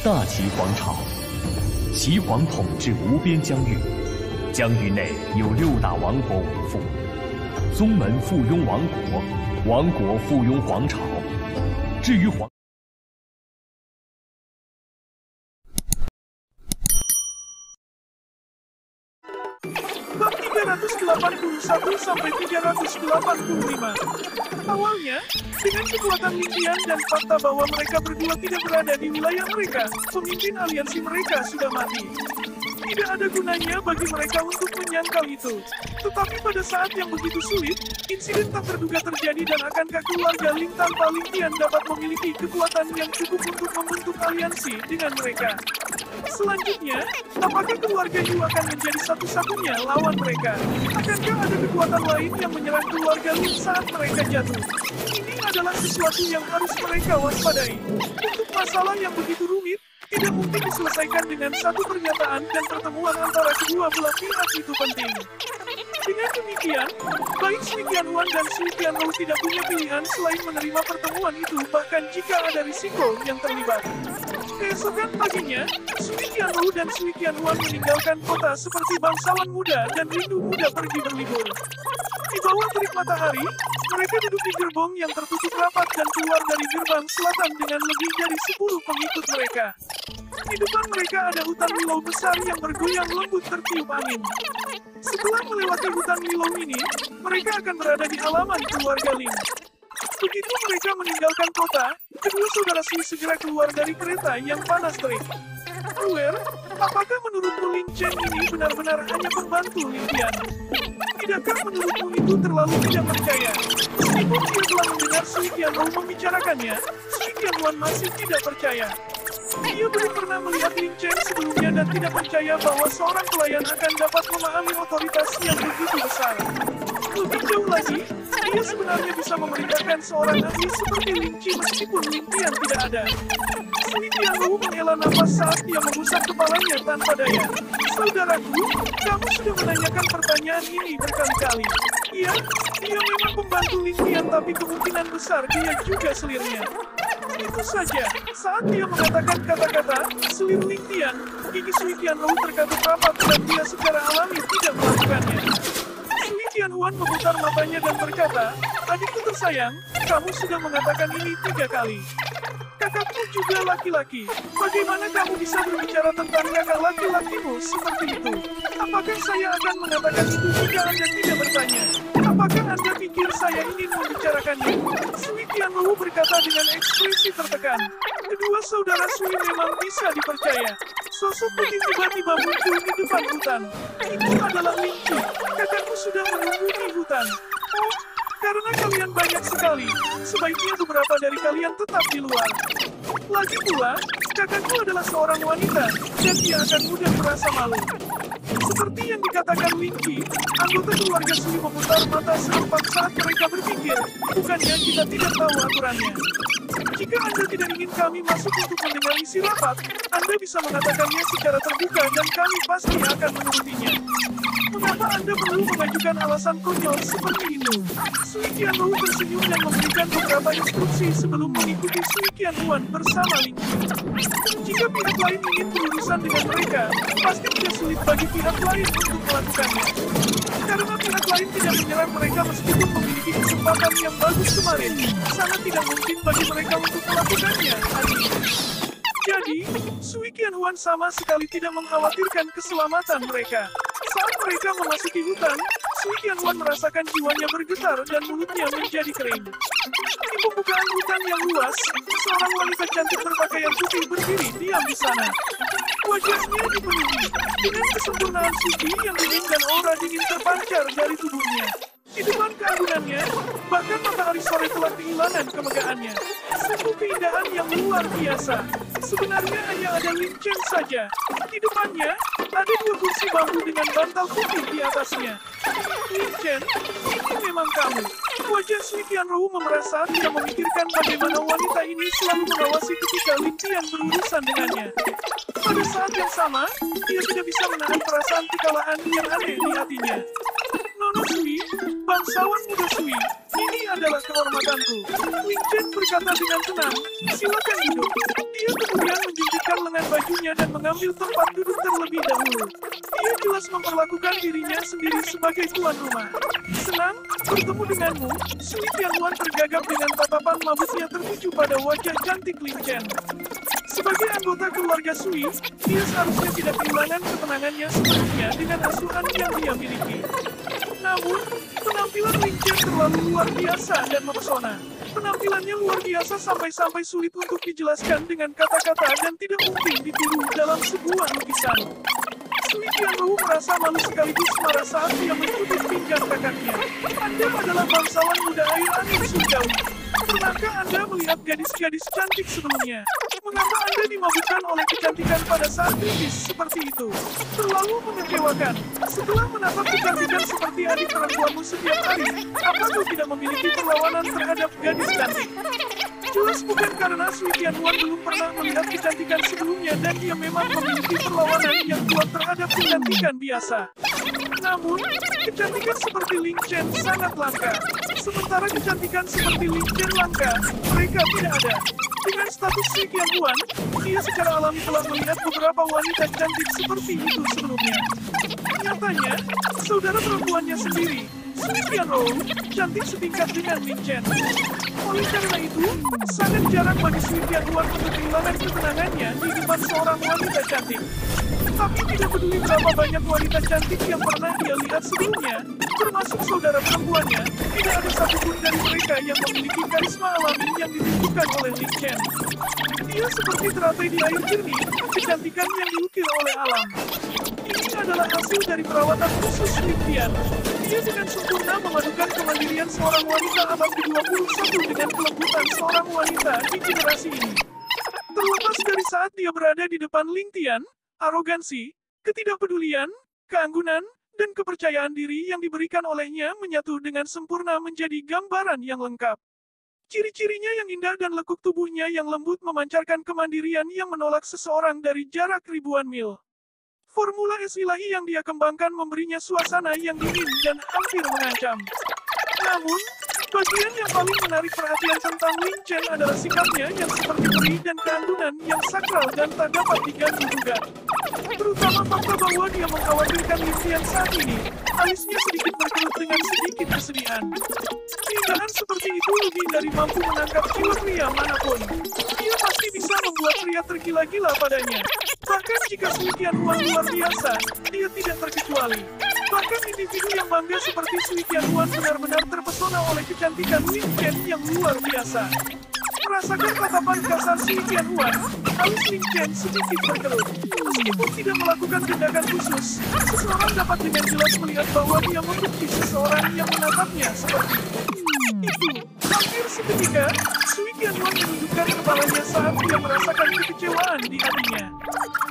大齐皇朝，齐皇统治无边疆域，疆域内有6大王国为父，宗门附庸王国，王国附庸皇朝。至于皇Bab 381 sampai 385. Awalnya, dengan kekuatan Lingqian dan fakta bahwa mereka berdua tidak berada di wilayah mereka, pemimpin aliansi mereka sudah mati. Tidak ada gunanya bagi mereka untuk menyangkal itu. Tetapi pada saat yang begitu sulit, insiden tak terduga terjadi dan akankah keluarga Ling tanpa Lingqian dapat memiliki kekuatan yang cukup untuk membentuk aliansi dengan mereka? Selanjutnya, apakah keluarga Yu akan menjadi satu-satunya lawan mereka? Akankah ada kekuatan lain yang menyerang keluarga Ling saat mereka jatuh? Ini adalah sesuatu yang harus mereka waspadai. Untuk masalah yang begitu rumit, tidak mungkin diselesaikan dengan satu pernyataan dan pertemuan antara kedua belah pihak itu penting. Dengan demikian, baik Sui Qianhuan dan Sui Qianlou tidak punya pilihan selain menerima pertemuan itu bahkan jika ada risiko yang terlibat. Keesokan paginya, Sui Qianlou dan Sui Qianhuan meninggalkan kota seperti bangsawan muda dan rindu muda pergi berlibur. Di bawah terik matahari, mereka duduk di gerbong yang tertutup rapat dan keluar dari gerbang selatan dengan lebih dari 10 pengikut mereka. Di depan mereka ada hutan willow besar yang bergoyang lembut tertiup angin. Setelah melewati hutan willow ini, mereka akan berada di halaman keluarga Ling. Begitu mereka meninggalkan kota, kedua saudara Sui segera keluar dari kereta yang panas terik. Luer, apakah menurutmu Ling Chen ini benar-benar hanya pembantu Lingqian? Tidakkah menurutmu itu terlalu tidak percaya? Meskipun dia telah mendengar Sui Qianlou membicarakannya, Sui Qianhuan masih tidak percaya. Dia belum pernah melihat Ling Chen sebelumnya dan tidak percaya bahwa seorang pelayan akan dapat memahami otoritas yang begitu besar. Lebih jauh lagi, dia sebenarnya bisa memerintahkan seorang ahli seperti Ling Qi meskipun Lingqian tidak ada. Sui Qianlou menghela nafas saat dia mengusap kepalanya tanpa daya. Saudaraku, kamu sudah menanyakan pertanyaan ini berkali-kali. Iya, dia memang pembantu Lingqian tapi kemungkinan besar dia juga selirnya. Itu saja, saat dia mengatakan kata-kata, selir Lingqian, gigi Sui Qianlou terkatup rapat dan dia secara alami tidak melakukannya. Sui Qianhuan memutar matanya dan berkata, adikku tersayang, kamu sudah mengatakan ini 3 kali. Kakakmu juga laki-laki. Bagaimana kamu bisa berbicara tentang kakak laki-lakimu seperti itu? Apakah saya akan mengatakan itu jika Anda tidak bertanya? Apakah Anda pikir saya ingin membicarakannya? Sui Qianlou berkata dengan ekspresi tertekan. Kedua saudara Sui memang bisa dipercaya. Sosok putih tiba-tiba muncul di depan hutan. Itu adalah Ling Qi. Kakakku sudah menunggu di hutan. Oh, karena kalian banyak sekali, sebaiknya beberapa dari kalian tetap di luar. Lagi pula, kakakku adalah seorang wanita, dan dia akan mudah merasa malu. Seperti yang dikatakan Ling Qi, anggota keluarga Sui memutar mata serempak saat mereka berpikir, bukannya kita tidak tahu aturannya. Jika Anda tidak ingin kami masuk untuk mendengar isi rapat, Anda bisa mengatakannya secara terbuka dan kami pasti akan menurutinya. Mengapa Anda perlu mengajukan alasan konyol seperti itu? Sui Qianlou tersenyum dan memberikan beberapa instruksi sebelum mengikuti Sui Qianhuan bersama Ling Qi. Jika pihak lain ingin berurusan dengan mereka, pasti tidak sulit bagi pihak lain untuk melakukannya. Karena pihak lain tidak menyerang mereka meskipun memiliki kesempatan yang bagus kemarin, sangat tidak mungkin bagi mereka untuk melakukannya hari ini. Jadi, Sui Qianhuan sama sekali tidak mengkhawatirkan keselamatan mereka. Saat mereka memasuki hutan, Sui Qianhuan merasakan jiwanya bergetar dan mulutnya menjadi kering. Di pembukaan hutan yang luas, seorang wanita cantik berpakaian putih berdiri diam di sana. Wajahnya dipenuhi dengan kesempurnaan suci yang dingin dan aura dingin terpancar dari tubuhnya. Di depan keagungannya, bahkan matahari sore telah kehilangan kemegahannya. Sungguh keindahan yang luar biasa. Sebenarnya hanya ada Ling Chen saja. Di depannya, ada 2 kursi bambu dengan bantal putih di atasnya. Ling Chen, ini memang kamu. Wajah Sui Qianlou memerah saat dia memikirkan bagaimana wanita ini selalu mengawasi ketika Ling Qian berurusan dengannya. Pada saat yang sama, dia tidak bisa menahan perasaan kekalahan yang aneh di hatinya. Nono Sui, bangsawan muda Sui, ini adalah kehormatanku. Ling Chen berkata dengan tenang, silakan duduk. Dia kemudian menjinjitkan lengan lengan bajunya dan mengambil tempat duduk terlebih dahulu. Dia jelas memperlakukan dirinya sendiri sebagai tuan rumah. Senang bertemu denganmu, Sui Tianhuan tergagap dengan tatapan mabuknya tertuju pada wajah cantik Lin Chen. Sebagai anggota keluarga Sui, dia seharusnya tidak kehilangan ketenangannya sebelumnya dengan asuhan yang dia miliki. Namun, penampilan Lin Chen terlalu luar biasa dan mempesona. Penampilannya luar biasa sampai-sampai sulit untuk dijelaskan dengan kata-kata dan tidak mungkin ditiru dalam sebuah lukisan. Sui Tianhu merasa malu sekaligus marah saat dia menutup pinggang kakaknya. Anda adalah bangsawan muda air angin surgawi. Pernahkah Anda melihat gadis-gadis cantik sebelumnya? Mengapa Anda dimabukkan oleh kecantikan pada saat kritis seperti itu? Terlalu mengecewakan. Setelah menatap kecantikan seperti adik perempuanmu setiap hari, apa kau tidak memiliki perlawanan terhadap gadis cantik? Jelas bukan karena Sui Tianhuan belum pernah melihat kecantikan sebelumnya dan dia memang memiliki perlawanan yang kuat terhadap kecantikan biasa. Namun, kecantikan seperti Lin Chen sangat langka. Sementara kecantikan seperti Lin Chen langka, mereka tidak ada. Dengan status Sui Tianhuan, dia secara alami telah melihat beberapa wanita cantik seperti itu sebelumnya. Nyatanya, saudara perempuannya sendiri, Sui Tianhu, cantik setingkat dengan Lin Chen. Oleh karena itu, sangat jarang bagi Sui Tianhuan untuk kehilangan ketenangannya di depan seorang wanita cantik. Tapi tidak peduli berapa banyak wanita cantik yang pernah dia lihat sebelumnya, termasuk saudara perempuannya, tidak ada satupun dari mereka yang memiliki karisma alami yang ditunjukkan oleh Lin Chen. Dia seperti teratai di air jernih, kecantikan yang diukir oleh alam. Ini adalah hasil dari perawatan khusus Lin Tian. Dia dengan sempurna memadukan kemandirian seorang wanita abad ke-21 dengan kelembutan seorang wanita di generasi ini. Terlepas dari saat dia berada di depan Lin Tian, arogansi, ketidakpedulian, keanggunan, dan kepercayaan diri yang diberikan olehnya menyatu dengan sempurna menjadi gambaran yang lengkap. Ciri-cirinya yang indah dan lekuk tubuhnya yang lembut memancarkan kemandirian yang menolak seseorang dari jarak ribuan mil. Formula es ilahi yang dia kembangkan memberinya suasana yang dingin dan hampir mengancam. Namun, bagian yang paling menarik perhatian tentang Lin Chen adalah sikapnya yang seperti peri dan keanggunan yang sakral dan tak dapat diganggu-gugat. Terutama fakta bahwa dia mengkhawatirkan Lin Tian saat ini, alisnya sedikit berkerut dengan sedikit kesedihan. Keindahan seperti itu lebih dari mampu menangkap jiwa pria manapun. Dia pasti bisa membuat pria tergila-gila padanya. Bahkan jika Sui Tianhuan luar biasa, dia tidak terkecuali. Bahkan individu yang bangga seperti Sui Tianhuan benar-benar terpesona oleh kecantikan Lin Chen yang luar biasa. Merasakan tatapan kasar Sui Tianhuan, alis Lin Chen sedikit berkerut. Meskipun tidak melakukan tindakan khusus, seseorang dapat dengan jelas melihat bahwa dia membenci seseorang yang menatapnya seperti itu. Hampir seketika, Sui Tianhuan menundukkan kepalanya saat dia merasakan kekecewaan di hatinya.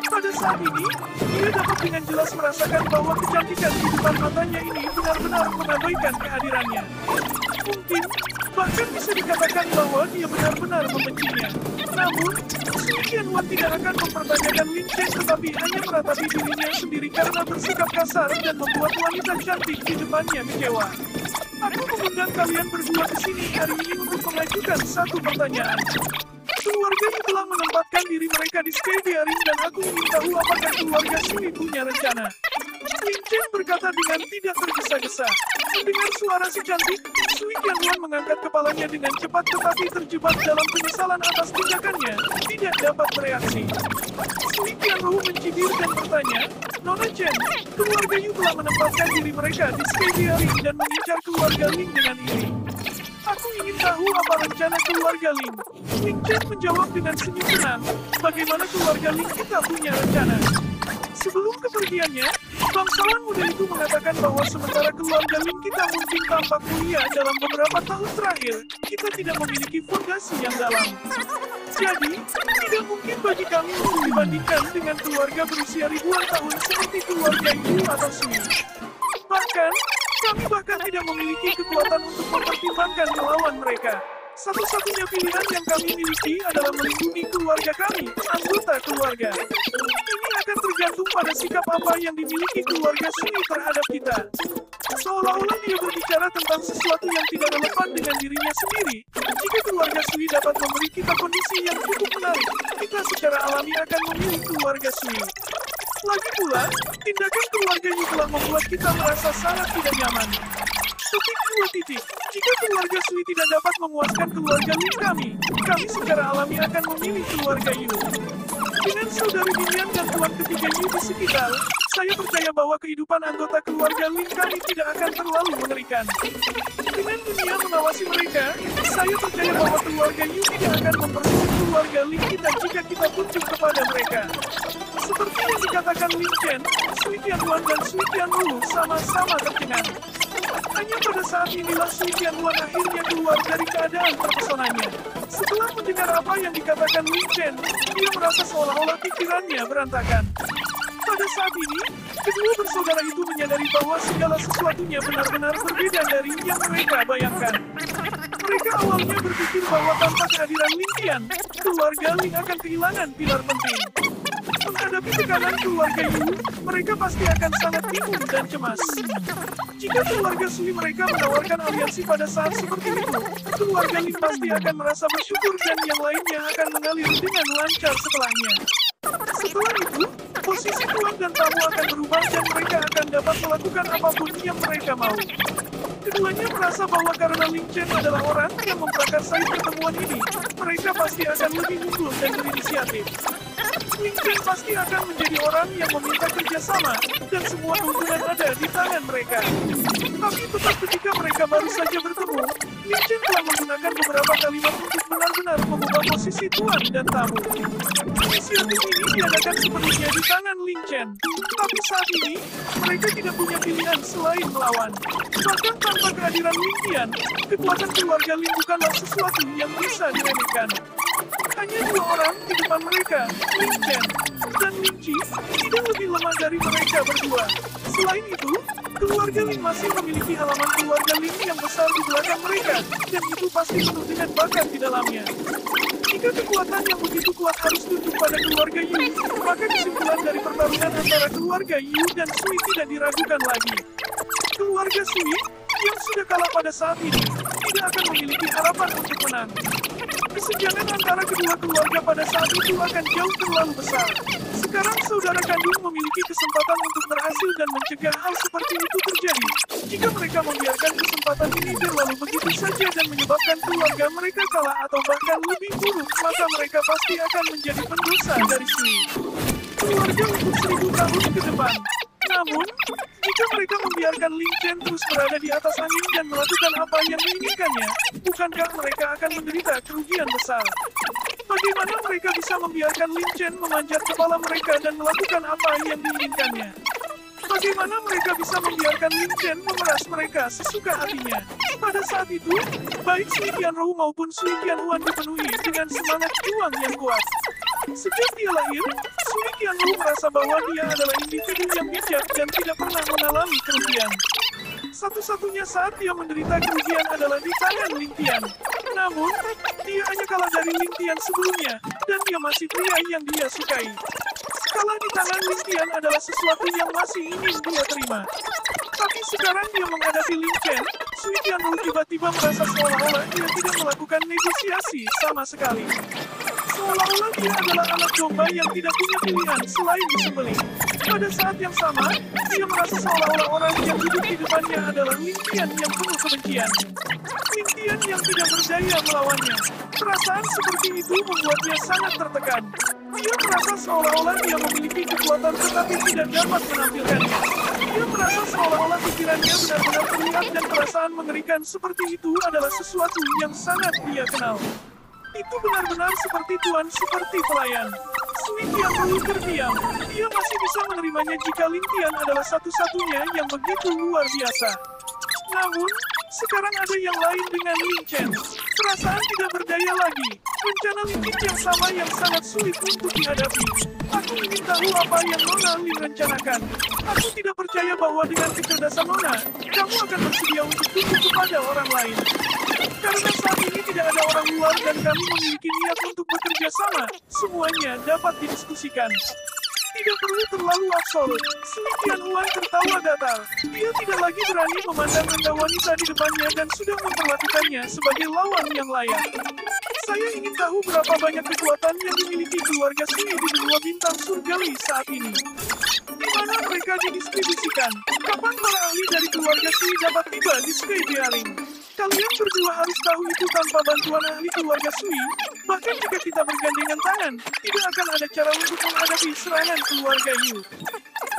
Pada saat ini, dia dapat dengan jelas merasakan bahwa kecantikan di depan matanya ini benar-benar mengabaikan kehadirannya. Mungkin, bahkan bisa dikatakan bahwa dia benar-benar membencinya. Namun, Sui Tianhuan tidak akan mempertanyakan Lin Chen tetapi hanya meratapi dirinya sendiri karena bersikap kasar dan membuat wanita cantik di depannya kecewa. Aku mengundang kalian berdua ke sini hari ini untuk mengajukan satu pertanyaan. Keluarganya telah menempatkan diri mereka di Skydiaring dan aku ingin tahu apakah keluarga Sui punya rencana. Lin Chen berkata dengan tidak tergesa-gesa. Mendengar suara si cantik, Sui Tianhuan mengangkat kepalanya dengan cepat tetapi terjebak dalam penyesalan atas tindakannya, tidak dapat bereaksi. Sui Tianhu mencibir dan bertanya, Nona Chen, keluarga Yu telah menempatkan diri mereka di Skydiaring dan mengincar keluarga Ling dengan iri. Aku ingin tahu apa rencana keluarga Ling. Lin Chen menjawab dengan senyum tenang, bagaimana keluarga Ling kita punya rencana. Sebelum kepergiannya, bangsawan muda itu mengatakan bahwa sementara keluarga Ling kita mungkin tampak mulia dalam beberapa tahun terakhir, kita tidak memiliki fondasi yang dalam. Jadi, tidak mungkin bagi kami untuk dibandingkan dengan keluarga berusia ribuan tahun seperti keluarga Yu atau Sui. Bahkan, kami bahkan tidak memiliki kekuatan untuk mempertimbangkan melawan mereka. Satu-satunya pilihan yang kami miliki adalah melindungi keluarga kami, anggota keluarga. Ini akan tergantung tergantung pada sikap apa yang dimiliki keluarga Sui terhadap kita. Seolah-olah dia berbicara tentang sesuatu yang tidak relevan dengan dirinya sendiri. Jika keluarga Sui dapat memberi kita kondisi yang cukup menarik, kita secara alami akan memilih keluarga Sui. Lagi pula, tindakan keluarga Yu telah membuat kita merasa sangat tidak nyaman. Titik 2. Jika keluarga Sui tidak dapat memuaskan keluarga Lin kami secara alami akan memilih keluarga Yu. Dengan saudari Lilian dan tuan ketiga Yu di sekitar, saya percaya bahwa kehidupan anggota keluarga Lin kami tidak akan terlalu mengerikan. Dengan dunia mengawasi mereka, saya percaya bahwa keluarga Yu tidak akan mempersulit keluarga Lin kita jika kita tunjuk kepada mereka. Seperti yang dikatakan Lin Chen, Sui Tianhuan dan Sui Tianwu sama-sama tercengang. Hanya pada saat inilah Sui Tianhuan akhirnya keluar dari keadaan terpesonanya. Setelah mendengar apa yang dikatakan Lin Chen, dia merasa seolah-olah pikirannya berantakan. Pada saat ini, kedua bersaudara itu menyadari bahwa segala sesuatunya benar-benar berbeda dari yang mereka bayangkan. Mereka awalnya berpikir bahwa tanpa kehadiran Lin Tian, keluarga Lin akan kehilangan pilar penting. Menghadapi tekanan keluarga Yu, mereka pasti akan sangat bingung dan cemas. Jika keluarga Sui mereka menawarkan aliansi pada saat seperti itu, keluarga Lin pasti akan merasa bersyukur dan yang lainnya akan mengalir dengan lancar setelahnya. Setelah itu, posisi tuan dan tamu akan berubah dan mereka akan dapat melakukan apapun yang mereka mau. Keduanya merasa bahwa karena Lin Chen adalah orang yang memprakarsai pertemuan ini, mereka pasti akan lebih unggul dan berinisiatif. Lin Chen pasti akan menjadi orang yang meminta kerjasama, dan semua keuntungan ada di tangan mereka. Tapi tetap ketika mereka baru saja bertemu, Lin Chen telah menggunakan beberapa kalimat untuk benar-benar mengubah posisi tuan dan tamu. Inisiatif ini diadakan sepenuhnya di tangan Lin Chen. Tapi saat ini, mereka tidak punya pilihan selain melawan. Bahkan tanpa kehadiran Lin Tian, kekuatan keluarga Lin bukanlah sesuatu yang bisa diremehkan. Hanya dua orang di depan mereka, Lin Chen dan Lin Qi, tidak lebih lemah dari mereka berdua. Selain itu, keluarga Lin masih memiliki halaman keluarga Lin yang besar di belakang mereka, dan itu pasti penuh dengan bakat di dalamnya. Jika kekuatan yang begitu kuat harus tunduk pada keluarga Yu, maka kesimpulan dari pertarungan antara keluarga Yu dan Sui tidak diragukan lagi. Keluarga Sui, yang sudah kalah pada saat ini, tidak akan memiliki harapan untuk menang. Kesenjangan antara kedua keluarga pada saat itu akan jauh terlalu besar. Sekarang saudara kandung memiliki kesempatan untuk berhasil dan mencegah hal seperti itu terjadi. Jika mereka membiarkan kesempatan ini berlalu begitu saja dan menyebabkan keluarga mereka kalah atau bahkan lebih buruk, maka mereka pasti akan menjadi pendosa dari Sui. Keluarga untuk 1000 tahun ke depan. Namun, jika mereka membiarkan Lin Chen terus berada di atas angin dan melakukan apa yang diinginkannya, bukankah mereka akan menderita kerugian besar? Bagaimana mereka bisa membiarkan Lin Chen memanjat kepala mereka dan melakukan apa yang diinginkannya? Bagaimana mereka bisa membiarkan Lin Chen memeras mereka sesuka hatinya? Pada saat itu, baik Sui Tianrou maupun Sui Tianhuan dipenuhi dengan semangat juang yang kuat. Sejak dia lahir, Sui Tianrou merasa bahwa dia adalah individu yang bijak dan tidak pernah mengalami kerugian. Satu-satunya saat dia menderita kerugian adalah di tangan Lin Tian. Namun, dia hanya kalah dari Lin Tian sebelumnya, dan dia masih pria yang dia sukai. Kalah di tangan Lin Tian adalah sesuatu yang masih ingin dia terima. Tapi sekarang dia menghadapi Lin Chen, Sui Tianrou tiba-tiba merasa seolah-olah dia tidak melakukan negosiasi sama sekali. Seolah-olah dia adalah anak domba yang tidak punya pilihan selain disembelih. Pada saat yang sama, dia merasa seolah-olah orang yang duduk di depannya adalah Lin Tian yang penuh kebencian. Lin Tian yang tidak berdaya melawannya. Perasaan seperti itu membuatnya sangat tertekan. Dia merasa seolah-olah dia memiliki kekuatan tetapi tidak dapat menampilkannya. Dia merasa seolah-olah pikirannya benar-benar terlihat dan perasaan mengerikan seperti itu adalah sesuatu yang sangat dia kenal. Itu benar-benar seperti tuan seperti pelayan. Sui Tianrou terdiam. Dia masih bisa menerimanya jika Lin Tian adalah satu-satunya yang begitu luar biasa. Namun, sekarang ada yang lain dengan Lin Chen. Perasaan tidak berdaya lagi. Rencana Lin Chen yang sama yang sangat sulit untuk dihadapi. Aku ingin tahu apa yang Nona Lin rencanakan. Aku tidak percaya bahwa dengan kecerdasan Nona, kamu akan bersedia untuk tunduk kepada orang lain. Karena saat ini tidak ada orang luar dan kami memiliki niat untuk bekerja sama, semuanya dapat didiskusikan. Tidak perlu terlalu absolut. Sui Qianhuan tertawa datar. Dia tidak lagi berani memandang rendah wanita di depannya dan sudah memperlakukannya sebagai lawan yang layak. Saya ingin tahu berapa banyak kekuatan yang dimiliki keluarga Sui di benua bintang surgawi saat ini. Di mana mereka didistribusikan? Kapan para ahli dari keluarga Sui dapat tiba di Sky Bearing? Kalian berdua harus tahu itu tanpa bantuan ahli keluarga Sui. Bahkan jika kita bergandengan tangan, tidak akan ada cara untuk menghadapi serangan keluarga Yu.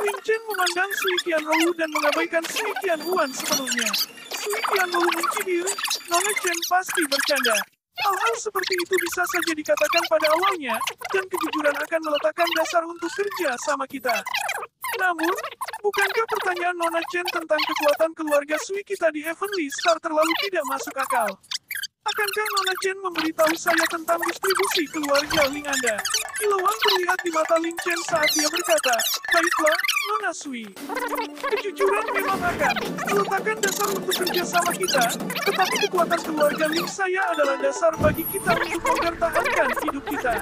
Lin Chen memandang Sui Qianrou dan mengabaikan Sui Qianhuan sepenuhnya. Sui Qianrou mencibir, Nona Chen pasti bercanda. Hal-hal seperti itu bisa saja dikatakan pada awalnya, dan kejujuran akan meletakkan dasar untuk kerja sama kita. Namun, bukankah pertanyaan Nona Chen tentang kekuatan keluarga Sui kita di Heavenly Star terlalu tidak masuk akal? Akankah Nona Chen memberitahu saya tentang distribusi keluarga Ling Anda? Kilauan terlihat di mata Ling Chen saat dia berkata, "Baiklah, Nona Sui. Kejujuran memang akan meletakkan dasar untuk kerjasama kita, tetapi kekuatan keluarga Ling saya adalah dasar bagi kita untuk mempertahankan hidup kita.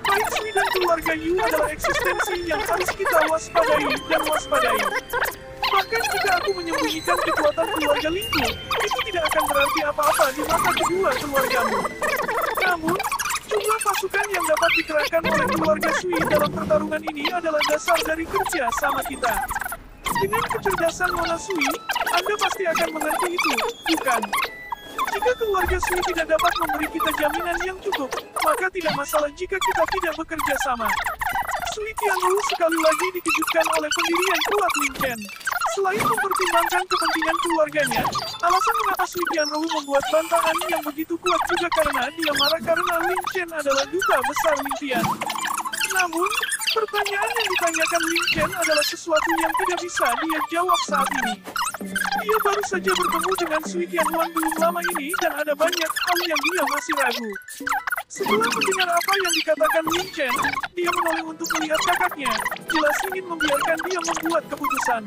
Baik Sui dan keluarga Yu adalah eksistensi yang harus kita waspadai dan waspadai. Bahkan jika aku menyembunyikan kekuatan keluarga Lingku, itu tidak akan berarti apa-apa di mata kedua keluargamu. Namun, jumlah pasukan yang dapat dikerahkan oleh keluarga Sui dalam pertarungan ini adalah dasar dari kerja sama kita. Dengan kecerdasan Nona Sui, Anda pasti akan mengerti itu, bukan? Jika keluarga Sui tidak dapat memberi kita jaminan yang cukup, maka tidak masalah jika kita tidak bekerja sama." Sui Qianrou sekali lagi dikejutkan oleh pendirian kuat Lin Chen. Selain mempertimbangkan kepentingan keluarganya, alasan mengapa Sui Qianrou membuat bantahan yang begitu kuat juga karena dia marah karena Lin Chen adalah duta besar Lintian. Namun, pertanyaan yang ditanyakan Lin Chen adalah sesuatu yang tidak bisa dia jawab saat ini. Dia baru saja bertemu dengan Sui Qianhuan belum lama ini dan ada banyak hal yang dia masih ragu. Setelah mendengar apa yang dikatakan Lin Chen, dia menoleh untuk melihat kakaknya, jelas ingin membiarkan dia membuat keputusan.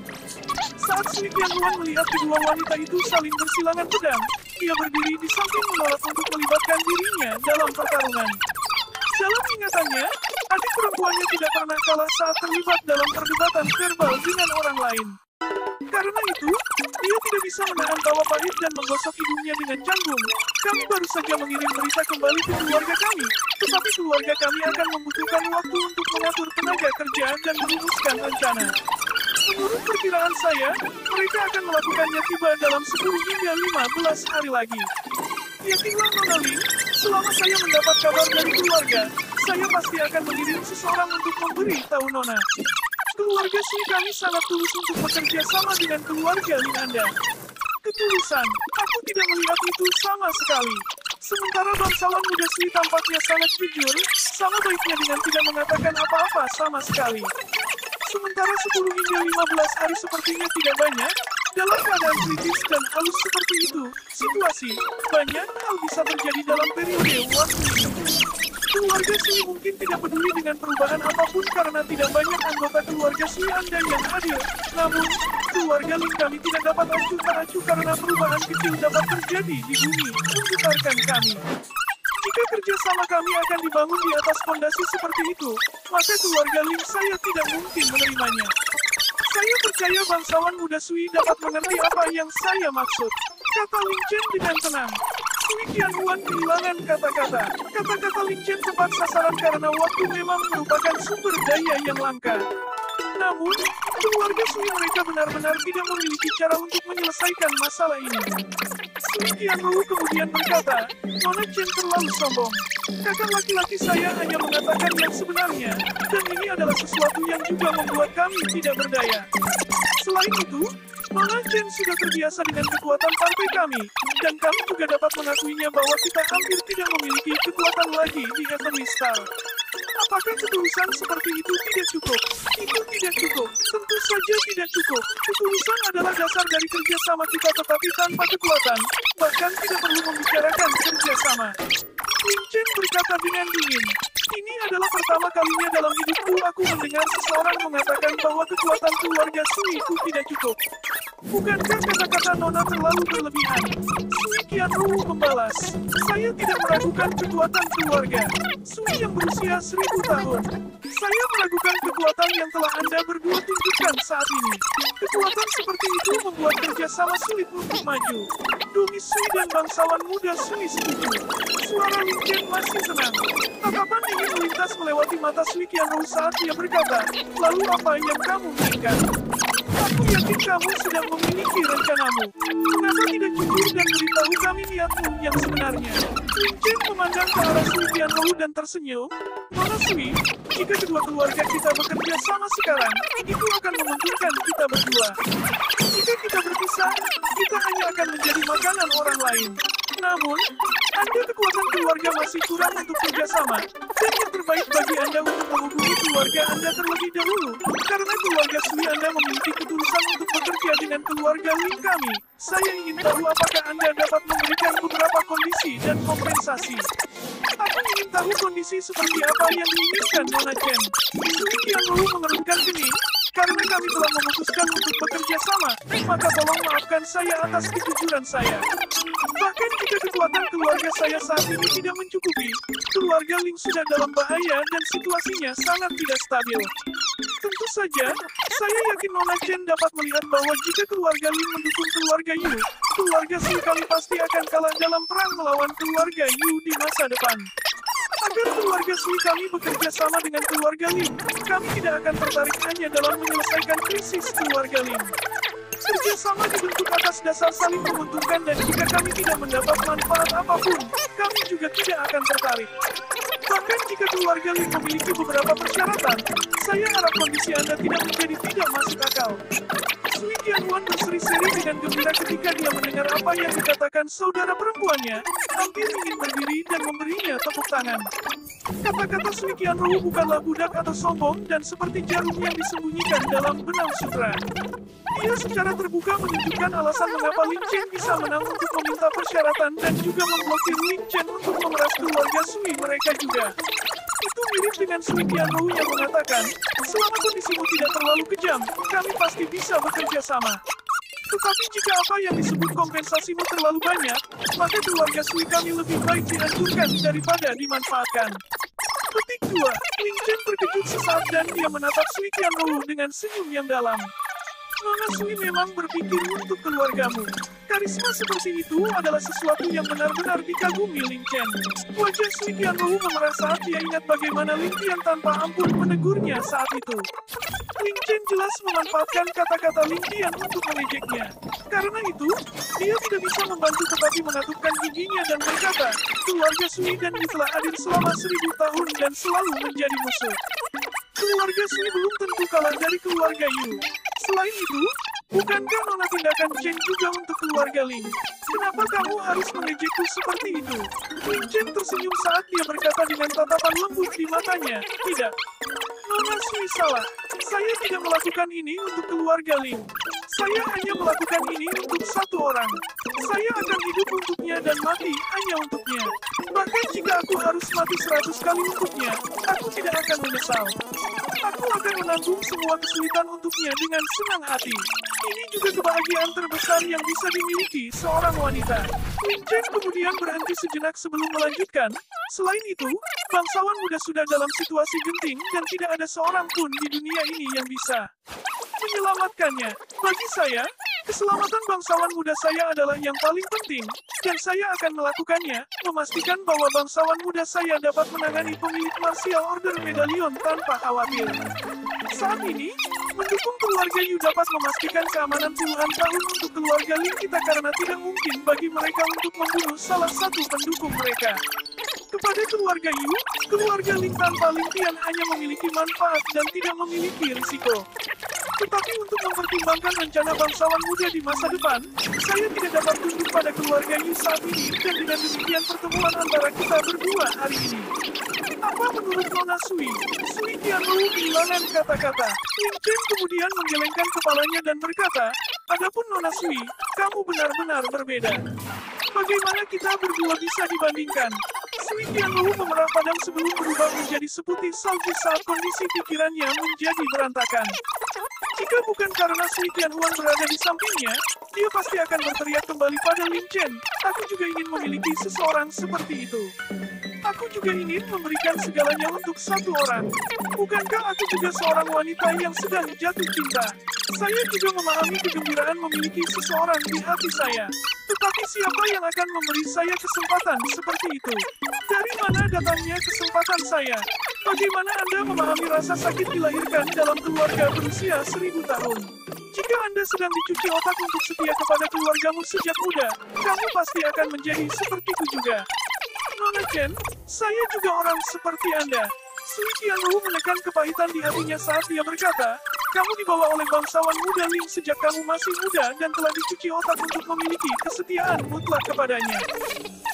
Saat Sui Qianhuan melihat kedua wanita itu saling bersilangan pedang, dia berdiri di samping menolak untuk melibatkan dirinya dalam pertarungan. Dalam ingatannya, adik perempuannya tidak pernah kalah saat terlibat dalam perdebatan verbal dengan orang lain. Karena itu, dia tidak bisa menahan tawa pahit dan menggosok hidungnya dengan canggung. "Kami baru saja mengirim berita kembali ke keluarga kami, tetapi keluarga kami akan membutuhkan waktu untuk mengatur tenaga kerja dan merumuskan rencana. Menurut perkiraan saya, mereka akan melakukannya tiba dalam 10 hingga 15 hari lagi. Yakinlah Nona Ling, selama saya mendapat kabar dari keluarga, saya pasti akan mengirim seseorang untuk memberi tahu Nona. Keluarga Sui kami sangat tulus untuk bekerja sama dengan keluarga Ling Anda." Ketulusan, aku tidak melihat itu sama sekali. Sementara bangsawan muda Sui tampaknya sangat jujur, sama baiknya dengan tidak mengatakan apa-apa sama sekali. Sementara 10 hingga 15 hari sepertinya tidak banyak, dalam keadaan kritis dan halus seperti itu, situasi, banyak hal bisa terjadi dalam periode waktu itu. Keluarga Sui mungkin tidak peduli dengan perubahan apapun karena tidak banyak anggota keluarga Sui Anda yang hadir. Namun, keluarga Ling kami tidak dapat acuh tak acuh karena perubahan kecil dapat terjadi di bumi, menggetarkan kami. Jika kerjasama kami akan dibangun di atas fondasi seperti itu, maka keluarga Ling saya tidak mungkin menerimanya. Saya percaya bangsawan muda Sui dapat mengerti apa yang saya maksud, kata Lin Chen dengan tenang. Sui Qianhuan kehilangan kata-kata. Kata-kata Lin Chen tepat sasaran karena waktu memang merupakan sumber daya yang langka. Namun, keluarga Sui mereka benar-benar tidak memiliki cara untuk menyelesaikan masalah ini. Sui Qianrou kemudian berkata, "Nona Chen terlalu sombong. Kakak laki-laki saya hanya mengatakan yang sebenarnya, dan ini adalah sesuatu yang juga membuat kami tidak berdaya. Selain itu, Nona Chen sudah terbiasa dengan kekuatan partai kami, dan kami juga dapat mengakuinya bahwa kita hampir tidak memiliki kekuatan lagi di Heavenly Star. Apakah ketulusan seperti itu tidak cukup? Itu tidak cukup. Tentu saja tidak cukup. Ketulusan adalah dasar dari kerjasama kita tetapi tanpa kekuatan, bahkan tidak perlu membicarakan kerjasama." Lin Chen berkata dengan dingin, "Ini adalah pertama kalinya dalam hidupku aku mendengar seseorang mengatakan bahwa kekuatan keluarga Sui itu tidak cukup. Bukankah kata-kata Nona terlalu berlebihan?" Sui Qianrou membalas, "Saya tidak meragukan kekuatan keluarga Sui yang berusia 1000 tahun. Saya meragukan kekuatan yang telah Anda berdua tunjukkan saat ini. Kekuatan seperti itu membuat kerjasama sulit untuk maju. Dumi Sui dan bangsawan muda Sui setuju. Suara Lin Chen masih tenang. Tatapan ingin melintas melewati mata Sui Qianru saat dia berkata, lalu apa yang kamu inginkan? Aku yakin kamu sedang memiliki rencanamu. Kenapa tidak jujur dan beritahu kami niatmu yang sebenarnya? Lin Chen memandang ke arah Sui Qianru dan tersenyum. Nona Sui, jika kedua keluarga kita bekerja sama sekarang, itu akan menguntungkan kita berdua. Jika kita berpisah, kita hanya akan menjadi makanan orang lain. Namun, Anda kekuatan keluarga masih kurang untuk kerjasama, dan yang terbaik bagi Anda untuk menghubungi keluarga Anda terlebih dahulu, karena keluarga Sui Anda memiliki ketulusan untuk bekerja dengan keluarga Lin kami. Saya ingin tahu apakah Anda dapat memberikan beberapa kondisi dan kompensasi. Aku ingin tahu kondisi seperti apa yang diinginkan Nona Chen. Sui Qianru mengerutkan kening. Karena kami telah memutuskan untuk bekerja sama, maka tolong maafkan saya atas kejujuran saya. Bahkan jika kekuatan keluarga saya saat ini tidak mencukupi, keluarga Ling sudah dalam bahaya dan situasinya sangat tidak stabil. Tentu saja, saya yakin Nona Chen dapat melihat bahwa jika keluarga Ling mendukung keluarga Yu, keluarga Sui kami pasti akan kalah dalam perang melawan keluarga Yu di masa depan. Agar keluarga Sui kami bekerja sama dengan keluarga Lim, kami tidak akan tertarik hanya dalam menyelesaikan krisis keluarga Lim. Kerjasama dibentuk atas dasar saling menguntungkan dan jika kami tidak mendapat manfaat apapun, kami juga tidak akan tertarik. Bahkan jika keluarga Lim memiliki beberapa persyaratan, saya harap kondisi Anda tidak menjadi tidak masuk akal. Sui Qianruan berseri-seri dengan gembira ketika dia mendengar apa yang dikatakan saudara perempuannya, hampir ingin berdiri dan memberinya tepuk tangan. Kata-kata Sui Qianru bukanlah budak atau sombong dan seperti jarum yang disembunyikan dalam benang sutra. Dia secara terbuka menunjukkan alasan mengapa Lin Chen bisa menang untuk meminta persyaratan dan juga memblokir Lin Chen untuk memeras keluarga Sui mereka juga. Itu mirip dengan Sui Qianru yang mengatakan, selama kondisimu tidak terlalu kejam, kami pasti bisa bekerja sama. Tetapi jika apa yang disebut kompensasimu terlalu banyak, maka keluarga Sui kami lebih baik dihancurkan daripada dimanfaatkan. Petik 2. Lin Chen terkejut sesaat dan dia menatap Sui Qianru dengan senyum yang dalam. Nona Sui memang berpikir untuk keluargamu. Karisma seperti itu adalah sesuatu yang benar-benar dikagumi Lin Chen. Wajah Sui Qianru memerah saat dia ingat bagaimana Lin Qian tanpa ampun menegurnya saat itu. Lin Chen jelas memanfaatkan kata-kata Lin Qian untuk mengejeknya. Karena itu, dia tidak bisa membantu tetapi mengatupkan giginya dan berkata, keluarga Sui dan Yu telah hadir selama 1000 tahun dan selalu menjadi musuh. Keluarga Sui belum tentu kalah dari keluarga Yu. Selain itu, bukankah Nona tindakan Chen juga untuk keluarga Ling? Kenapa kamu harus mengejekku seperti itu? Lin Chen tersenyum saat dia berkata dengan tatapan lembut di matanya. Tidak. Nona Sui salah. Saya tidak melakukan ini untuk keluarga Ling. Saya hanya melakukan ini untuk satu orang. Saya akan hidup untuknya dan mati hanya untuknya. Bahkan jika aku harus mati 100 kali untuknya, aku tidak akan menyesal. Aku akan menanggung semua kesulitan untuknya dengan senang hati. Ini juga kebahagiaan terbesar yang bisa dimiliki seorang wanita. Lin Chen kemudian berhenti sejenak sebelum melanjutkan. Selain itu, bangsawan muda sudah dalam situasi genting dan tidak ada seorang pun di dunia ini yang bisa menyelamatkannya. Bagi saya, keselamatan bangsawan muda saya adalah yang paling penting, dan saya akan melakukannya, memastikan bahwa bangsawan muda saya dapat menangani pemilik Martial Order Medalion tanpa khawatir. Saat ini, mendukung keluarga Yu dapat memastikan keamanan puluhan tahun untuk keluarga Lin kita karena tidak mungkin bagi mereka untuk membunuh salah satu pendukung mereka. Kepada keluarga Yu, keluarga Lin tanpa Lin Qian hanya memiliki manfaat dan tidak memiliki risiko. Tetapi untuk mempertimbangkan rencana bangsawan muda di masa depan, saya tidak dapat tunduk pada keluarga Yu saat ini dan dengan demikian pertemuan antara kita berdua hari ini. Apa menurut Nona Sui? Sui Qianru kehilangan kata-kata. Lin Chen kemudian menggelengkan kepalanya dan berkata, adapun Nona Sui, kamu benar-benar berbeda. Bagaimana kita berdua bisa dibandingkan? Sui Qianru memerah padam sebelum berubah menjadi seputih salju saat kondisi pikirannya menjadi berantakan. Jika bukan karena Sui Qianruan berada di sampingnya, dia pasti akan berteriak kembali pada Lin Chen. Aku juga ingin memiliki seseorang seperti itu. Aku juga ingin memberikan segalanya untuk satu orang. Bukankah aku juga seorang wanita yang sedang jatuh cinta? Saya juga memahami kegembiraan memiliki seseorang di hati saya. Tetapi siapa yang akan memberi saya kesempatan seperti itu? Dari mana datangnya kesempatan saya? Bagaimana Anda memahami rasa sakit dilahirkan dalam keluarga berusia 1000 tahun? Jika Anda sedang dicuci otak untuk setia kepada keluargamu sejak muda, kamu pasti akan menjadi sepertiku juga. Nona Chen, saya juga orang seperti Anda. Sui Qianru menekan kepahitan di hatinya saat dia berkata, kamu dibawa oleh bangsawan muda Ling sejak kamu masih muda dan telah dicuci otak untuk memiliki kesetiaan mutlak kepadanya.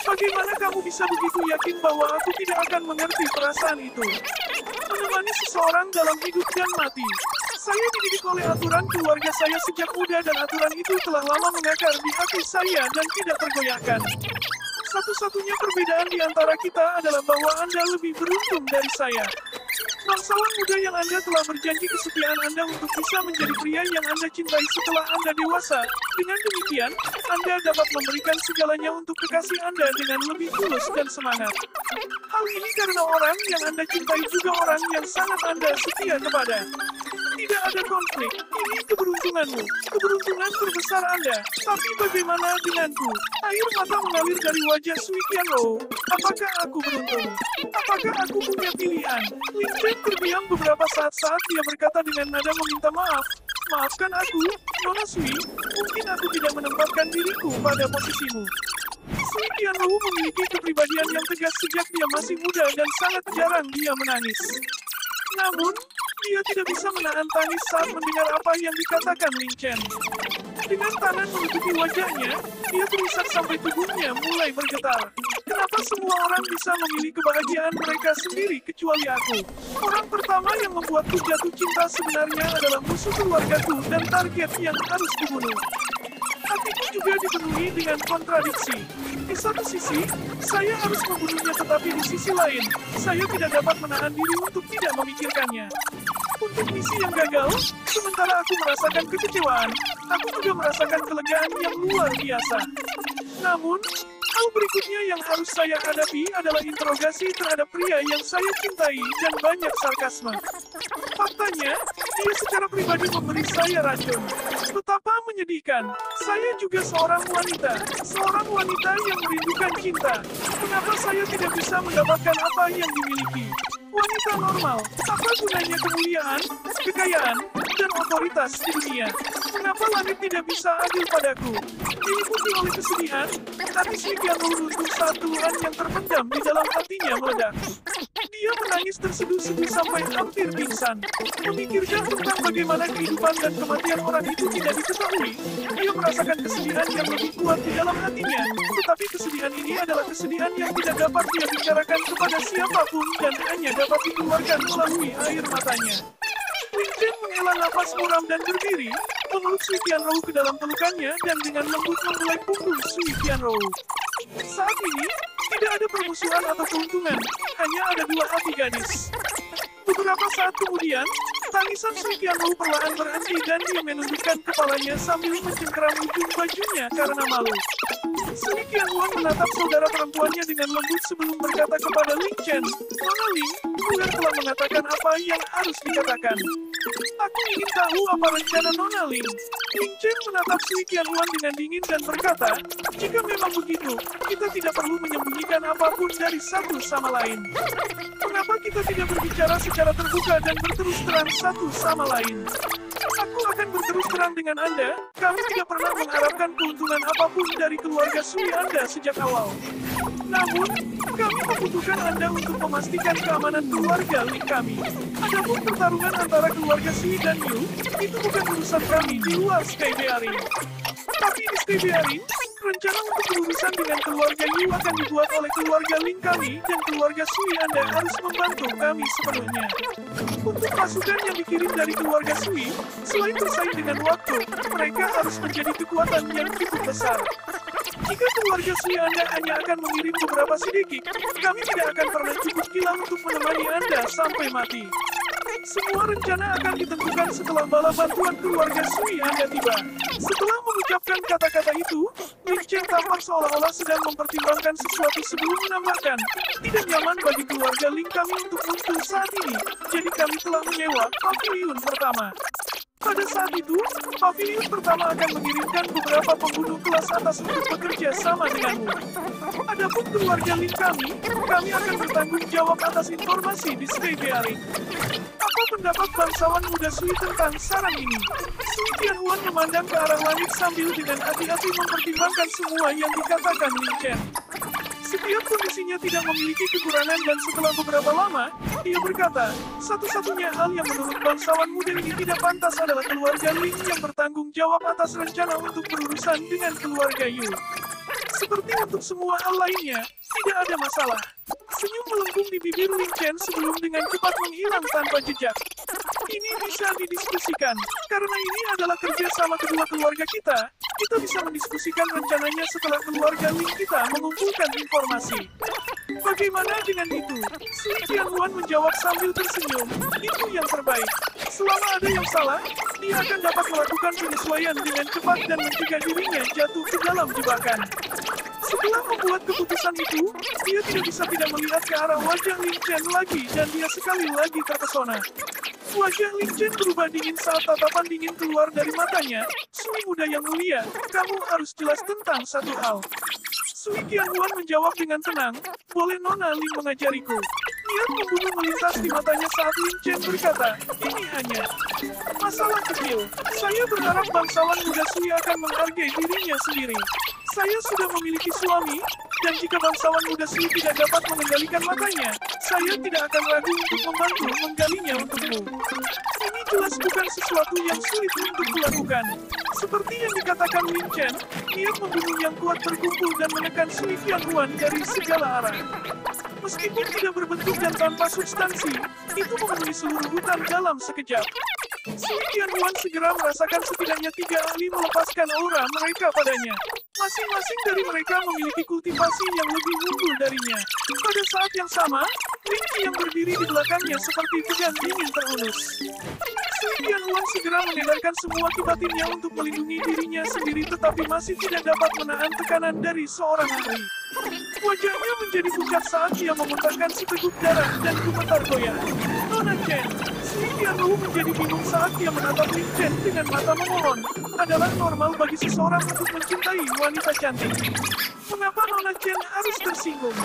Bagaimana kamu bisa begitu yakin bahwa aku tidak akan mengerti perasaan itu? Menemani seseorang dalam hidup dan mati. Saya dididik oleh aturan keluarga saya sejak muda dan aturan itu telah lama mengakar di hati saya dan tidak tergoyahkan. Satu-satunya perbedaan di antara kita adalah bahwa Anda lebih beruntung dari saya. Bangsawan muda yang Anda telah berjanji kesetiaan Anda untuk bisa menjadi pria yang Anda cintai setelah Anda dewasa. Dengan demikian, Anda dapat memberikan segalanya untuk kekasih Anda dengan lebih tulus dan semangat. Hal ini karena orang yang Anda cintai juga orang yang sangat Anda setia kepada. Tidak ada konflik. Ini keberuntunganmu. Keberuntungan terbesar Anda. Tapi bagaimana denganku? Air mata mengalir dari wajah Sui Qianru. Apakah aku beruntung? Apakah aku punya pilihan? Lin Chen terdiam beberapa saat dia berkata dengan nada meminta maaf. Maafkan aku, Nona Sui. Mungkin aku tidak menempatkan diriku pada posisimu. Sui Qianru memiliki kepribadian yang tegas sejak dia masih muda dan sangat jarang dia menangis. Namun, dia tidak bisa menahan tangis saat mendengar apa yang dikatakan Lin Chen. Dengan tangan menutupi wajahnya, dia terisak sampai tubuhnya mulai bergetar. Kenapa semua orang bisa memilih kebahagiaan mereka sendiri kecuali aku? Orang pertama yang membuatku jatuh cinta sebenarnya adalah musuh keluargaku dan target yang harus dibunuh. Hatiku juga dipenuhi dengan kontradiksi. Di satu sisi, saya harus membunuhnya, tetapi di sisi lain, saya tidak dapat menahan diri untuk tidak memikirkannya. Untuk misi yang gagal, sementara aku merasakan kekecewaan, aku juga merasakan kelegaan yang luar biasa. Namun, hal berikutnya yang harus saya hadapi adalah interogasi terhadap pria yang saya cintai dan banyak sarkasme. Faktanya, dia secara pribadi memberi saya racun. Betapa menyedihkan. Saya juga seorang wanita yang merindukan cinta. Kenapa saya tidak bisa mendapatkan apa yang dimiliki? Wanita normal, apa gunanya kemuliaan, kekayaan, dan otoritas di dunia? Kenapa langit tidak bisa adil padaku? Diikuti oleh kesedihan, hati Sui Qianru runtuh saat keluhan yang terpendam di dalam hatinya meledak. Dia menangis terseduh-seduh sampai hampir pingsan. Memikirkan tentang bagaimana kehidupan dan kematian orang itu tidak diketahui, dia merasakan kesedihan yang lebih kuat di dalam hatinya. Tetapi kesedihan ini adalah kesedihan yang tidak dapat dia bicarakan kepada siapapun dan hanya dapat dikeluarkan melalui air matanya. Lin Chen menghela nafas muram dan berdiri, memeluk Sui Qianru ke dalam pelukannya dan dengan lembut memulai punggung Sui Qianru. Saat ini, tidak ada permusuhan atau keuntungan, hanya ada dua hati gadis. Beberapa saat kemudian, tangisan Sui Qianru perlahan berhenti dan dia menundukkan kepalanya sambil mencengkeram ujung bajunya karena malu. Sui Qianru menatap saudara perempuannya dengan lembut sebelum berkata kepada Lin Chen, Nona Ling, Ular telah mengatakan apa yang harus dikatakan. Aku ingin tahu apa rencana Nona Ling. Lin Chen menatap Sui Qianru dengan dingin dan berkata, jika memang begitu, kita tidak perlu menyembunyikan apapun dari satu sama lain. Kenapa kita tidak berbicara secara terbuka dan berterus terang satu sama lain? Aku akan berterus terang dengan Anda, kami tidak pernah mengharapkan keuntungan apapun dari keluarga Sui Anda sejak awal. Namun, kami membutuhkan Anda untuk memastikan keamanan keluarga Ling kami. Adapun pertarungan antara keluarga Sui dan Yu, itu bukan urusan kami di luar Sky Bearing. Tapi di Sky Bearing, rencana untuk berurusan dengan keluarga Yu akan dibuat oleh keluarga Ling kami dan keluarga Sui Anda harus membantu kami sepenuhnya. Untuk pasukan yang dikirim dari keluarga Sui, selain bersaing dengan waktu, mereka harus menjadi kekuatan yang cukup besar. Jika keluarga Sui Anda hanya akan mengirim beberapa sedikit, kami tidak akan pernah cukup gila untuk menemani Anda sampai mati. Semua rencana akan ditentukan setelah bala bantuan keluarga Sui Anda tiba. Setelah mengucapkan kata-kata itu, Lin Chen tampak seolah-olah sedang mempertimbangkan sesuatu sebelum menambahkan, tidak nyaman bagi keluarga Ling kami untuk muncul saat ini, jadi kami telah menyewa pavilion pertama. Pada saat itu, pavilion pertama akan mengirimkan beberapa pembunuh kelas atas untuk bekerja sama denganmu. Adapun keluarga Ling kami akan bertanggung jawab atas informasi di Sky Bearing. Apa pendapat bangsawan muda Sui tentang saran ini? Sui Tianhuan memandang ke arah langit sambil dengan hati-hati mempertimbangkan semua yang dikatakan Lin Chen. Setiap kondisinya tidak memiliki kekurangan dan setelah beberapa lama, dia berkata, satu-satunya hal yang menurut bangsawan muda ini tidak pantas adalah keluarga Ling yang bertanggung jawab atas rencana untuk berurusan dengan keluarga Yu. Seperti untuk semua hal lainnya, tidak ada masalah. Senyum melengkung di bibir Lin Chen sebelum dengan cepat menghilang tanpa jejak. Ini bisa didiskusikan, karena ini adalah kerja sama kedua keluarga kita. Kita bisa mendiskusikan rencananya setelah keluarga Ling kita mengumpulkan informasi. Bagaimana dengan itu? Sui Tianhuan menjawab sambil tersenyum. Itu yang terbaik. Selama ada yang salah, dia akan dapat melakukan penyesuaian dengan cepat dan mencegah dirinya jatuh ke dalam jebakan. Setelah membuat keputusan itu, dia tidak bisa tidak melihat ke arah wajah Lin Chen lagi dan dia sekali lagi terpesona. Wajah Lin Chen berubah dingin saat tatapan dingin keluar dari matanya. Sui muda yang mulia, kamu harus jelas tentang satu hal. Sui Tianhuan menjawab dengan tenang, boleh Nona Lin mengajariku. Niat membunuh melintas di matanya saat Lin Chen berkata, ini hanya masalah kecil. Saya berharap bangsawan muda Sui akan menghargai dirinya sendiri. Saya sudah memiliki suami, dan jika bangsawan muda Sui tidak dapat mengendalikan matanya, saya tidak akan ragu untuk membantu menggalinya untukmu. Ini jelas bukan sesuatu yang sulit untuk dilakukan. Seperti yang dikatakan Lin Chen, niat membunuh yang kuat berkumpul dan menekan Sui Tianhuan dari segala arah. Meskipun tidak berbentuk dan tanpa substansi, itu memenuhi seluruh hutan dalam sekejap. Sui Tianhuan segera merasakan setidaknya 3 ahli melepaskan aura mereka padanya. Masing-masing dari mereka memiliki kultivasi yang lebih unggul darinya. Pada saat yang sama, Lin Qi yang berdiri di belakangnya seperti pedang dingin terhunus. Sui Tianhuan segera mengedarkan semua kebatinnya untuk melindungi dirinya sendiri tetapi masih tidak dapat menahan tekanan dari seorang ahli. Wajahnya menjadi pucat saat dia memuntahkan seteguk darah dan gemetar goyah. Nona Chen, Sui Tianhuan menjadi bingung saat dia menatap Lin Chen dengan mata memohon. Adalah normal bagi seseorang untuk mencintai wanita cantik. Mengapa Nona Chen harus tersinggung?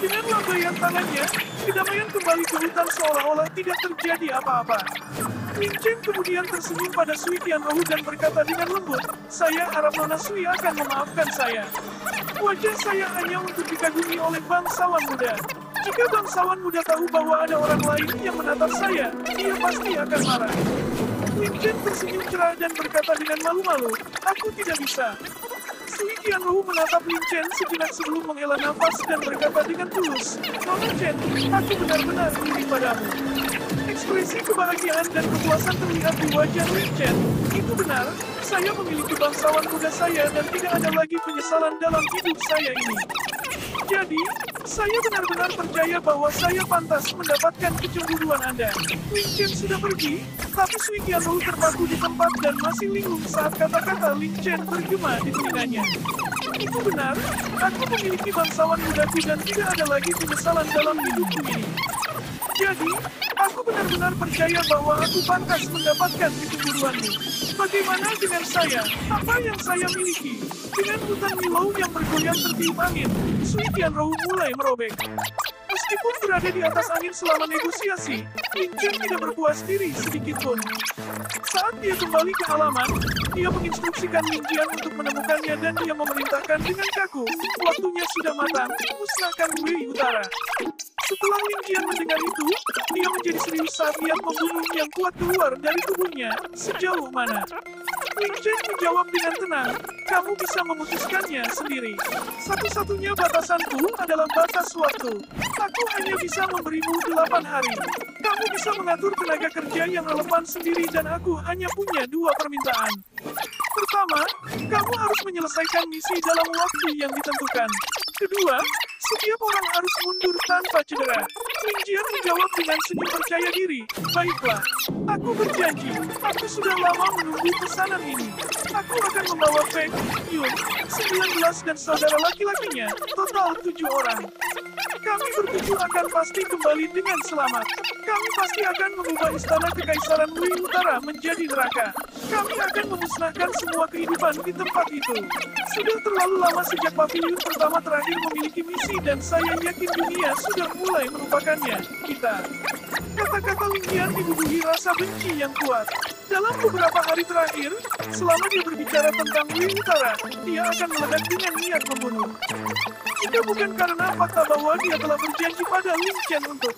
Dengan lambaian tangannya, kedamaian kembali ke hutan seolah-olah tidak terjadi apa-apa. Lin Chen kemudian tersenyum pada Sui Tianhuan dan berkata dengan lembut, saya harap Nona Sui akan memaafkan saya. Wajah saya hanya untuk dikagumi oleh bangsawan muda. Jika bangsawan muda tahu bahwa ada orang lain yang menatap saya, dia pasti akan marah. Lin Chen tersenyum cerah dan berkata dengan malu-malu, aku tidak bisa. Sui Tianhuan menatap Lin Chen sejenak sebelum menghela nafas dan berkata dengan tulus, Nona Chen, aku benar-benar iri padamu. Ekspresi kebahagiaan dan kepuasan terlihat di wajah Lin Chen. Itu benar, saya memiliki bangsawan muda saya dan tidak ada lagi penyesalan dalam hidup saya ini. Jadi, saya benar-benar percaya bahwa saya pantas mendapatkan kecemburuan Anda. Lin Chen sudah pergi, tapi Sui Tianhuan terpaku di tempat dan masih linglung saat kata-kata Lin Chen bergema di telinganya. Itu benar, aku memiliki bangsawan mudaku dan tidak ada lagi penyesalan dalam hidupku ini. Jadi, aku benar-benar percaya bahwa aku pantas mendapatkan kecemburuanmu. Bagaimana dengan saya? Apa yang saya miliki? Dengan hutan Willow yang bergoyang tertiup angin, Sui Tianhuan mulai merobek. Meskipun berada di atas angin selama negosiasi, Lin Chen tidak berpuas diri sedikitpun. Saat dia kembali ke halaman, dia menginstruksikan Lin Jian untuk menemukannya dan dia memerintahkan dengan kaku, waktunya sudah matang, musnahkan Wei Utara. Setelah Lin Jian mendengar itu, dia menjadi serius saat niat membunuh yang kuat keluar dari tubuhnya. Sejauh mana? Lin Chen menjawab dengan tenang, kamu bisa memutuskannya sendiri. Satu-satunya batasanku adalah batas waktu. Aku hanya bisa memberimu 8 hari. Kamu bisa mengatur tenaga kerja yang relevan sendiri dan aku hanya punya 2 permintaan. Pertama, kamu harus menyelesaikan misi dalam waktu yang ditentukan. Kedua, setiap orang harus mundur tanpa cedera. Ling Jian menjawab dengan senyum percaya diri. Baiklah, aku berjanji. Aku sudah lama menunggu pesanan ini. Aku akan membawa Feng, Yun, 19 dan saudara laki-lakinya, total 7 orang. Kami bertujuh akan pasti kembali dengan selamat. Kami pasti akan mengubah istana kekaisaran Wei Utara menjadi neraka. Kami akan memusnahkan semua kehidupan di tempat itu. Sudah terlalu lama sejak pavilion pertama terakhir memiliki misi dan saya yakin dunia sudah mulai melupakannya. Kita. Kata-kata Ling Jian dibubuhi rasa benci yang kuat. Dalam beberapa hari terakhir, selama dia berbicara tentang Wei Utara, dia akan meledak dengan niat membunuh. Jika bukan karena fakta bahwa dia telah berjanji pada Lin Chen untuk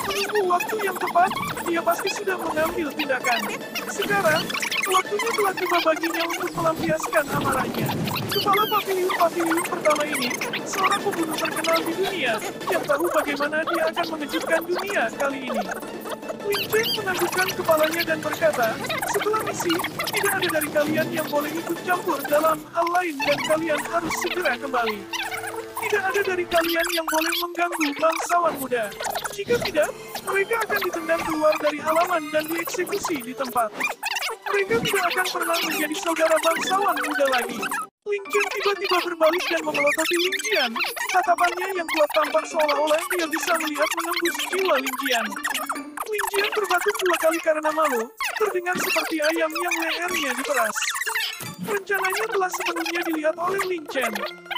menunggu waktu yang tepat, dia pasti sudah mengambil tindakan. Sekarang, waktunya telah tiba baginya untuk melampiaskan amarahnya. Kepala pavilion pertama ini, seorang pembunuh terkenal di dunia, yang tahu bagaimana dia akan mengejutkan dunia kali ini. Lin Chen menganggukkan kepalanya dan berkata, setelah misi, tidak ada dari kalian yang boleh ikut campur dalam hal lain dan kalian harus segera kembali. Tidak ada dari kalian yang boleh mengganggu bangsawan muda. Jika tidak, mereka akan ditendang keluar dari halaman dan dieksekusi di tempat. Mereka tidak akan pernah menjadi saudara bangsawan muda lagi. Ling Chen tiba-tiba berbalik dan memelototi Ling Jian. Tatapannya yang kuat tampak seolah-olah dia bisa melihat menembus jiwa Ling Jian. Ling Jian berbatuk 2 kali karena malu, terdengar seperti ayam yang lehernya diperas. Rencananya telah sepenuhnya dilihat oleh Ling Chen.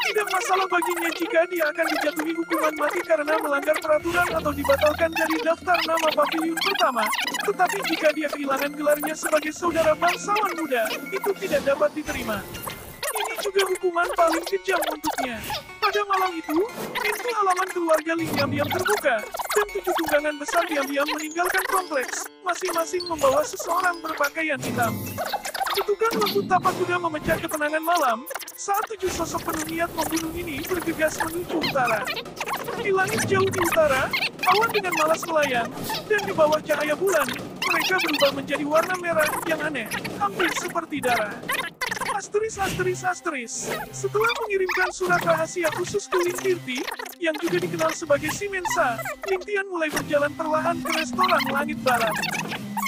Tidak masalah baginya jika dia akan dijatuhi hukuman mati karena melanggar peraturan atau dibatalkan dari daftar nama pavilion pertama. Tetapi jika dia kehilangan gelarnya sebagai saudara bangsawan muda, itu tidak dapat diterima. Ini juga hukuman paling kejam untuknya. Pada malam itu, pintu halaman keluarga Ling diam-diam terbuka, dan 7 tunggangan besar diam-diam meninggalkan kompleks, masing-masing membawa seseorang berpakaian hitam. Ketukan lembut tapak kuda memecah ketenangan malam, saat 7 sosok penuh niat membunuh ini bergegas menuju utara. Di langit jauh di utara, awan dengan malas melayang, dan di bawah cahaya bulan, mereka berubah menjadi warna merah yang aneh, hampir seperti darah. Asteris. Setelah mengirimkan surat rahasia khusus ke Lin Tirti, yang juga dikenal sebagai Si Mensa, Ling Tian mulai berjalan perlahan ke restoran Langit Barat.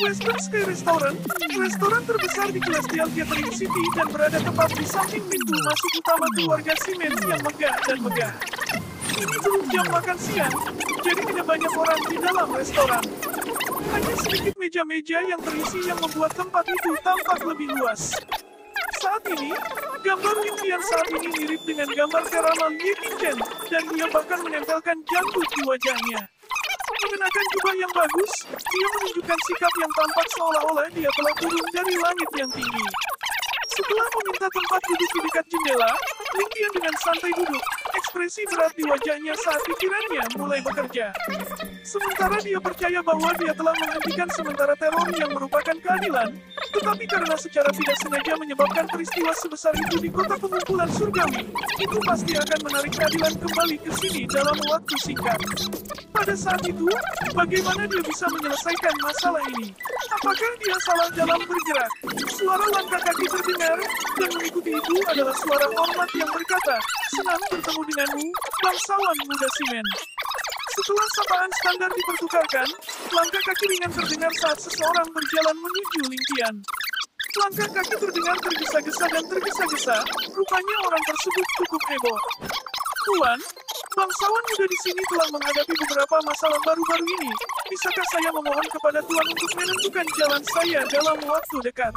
Western Sky Restaurant, restoran terbesar di Celestial Catering City dan berada tepat di samping pintu masuk utama keluarga Siemens yang megah dan megah. Ini belum jam makan siang, jadi tidak banyak orang di dalam restoran. Hanya sedikit meja-meja yang terisi yang membuat tempat itu tampak lebih luas. Saat ini, gambar Ling Tian saat ini mirip dengan gambar Keramal Ye Chen, dan dia bahkan menempelkan janggut di wajahnya. Mengenakan jubah yang bagus, dia menunjukkan sikap yang tampak seolah-olah dia telah turun dari langit yang tinggi. Setelah meminta tempat duduk di dekat jendela, Ling Tian dengan santai duduk, ekspresi berat di wajahnya saat pikirannya mulai bekerja. Sementara dia percaya bahwa dia telah menghentikan sementara teror yang merupakan keadilan, tetapi karena secara tidak sengaja menyebabkan peristiwa sebesar itu di kota pengumpulan surgawi, itu pasti akan menarik keadilan kembali ke sini dalam waktu singkat. Pada saat itu, bagaimana dia bisa menyelesaikan masalah ini? Apakah dia salah dalam bergerak? Suara langkah kaki terdengar, dan mengikuti itu adalah suara hormat yang berkata, "Senang bertemu denganmu, bangsawan muda Simen." Setelah sapaan standar dipertukarkan, langkah kaki ringan terdengar saat seseorang berjalan menuju Ling Tian. Langkah kaki terdengar tergesa-gesa dan tergesa-gesa, rupanya orang tersebut cukup heboh. "Tuan, bangsawan muda di sini telah menghadapi beberapa masalah baru-baru ini. Bisakah saya memohon kepada Tuan untuk menentukan jalan saya dalam waktu dekat?"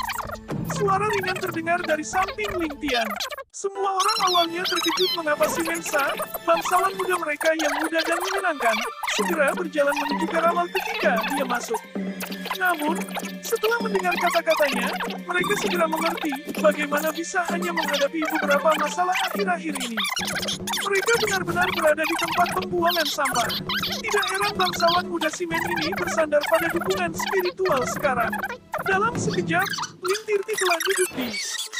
Suara ringan terdengar dari samping Ling Tian. Semua orang awalnya terkejut mengapa si Mensa, bangsawan muda mereka yang muda dan menyenangkan, segera berjalan menuju Keramal ketika dia masuk. Namun, setelah mendengar kata-katanya, mereka segera mengerti bagaimana bisa hanya menghadapi beberapa masalah akhir-akhir ini. Mereka benar-benar berada di tempat pembuangan sampah. Tidak heran bangsawan muda Simen ini bersandar pada dukungan spiritual sekarang. Dalam sekejap, Ling Tirti telah duduk di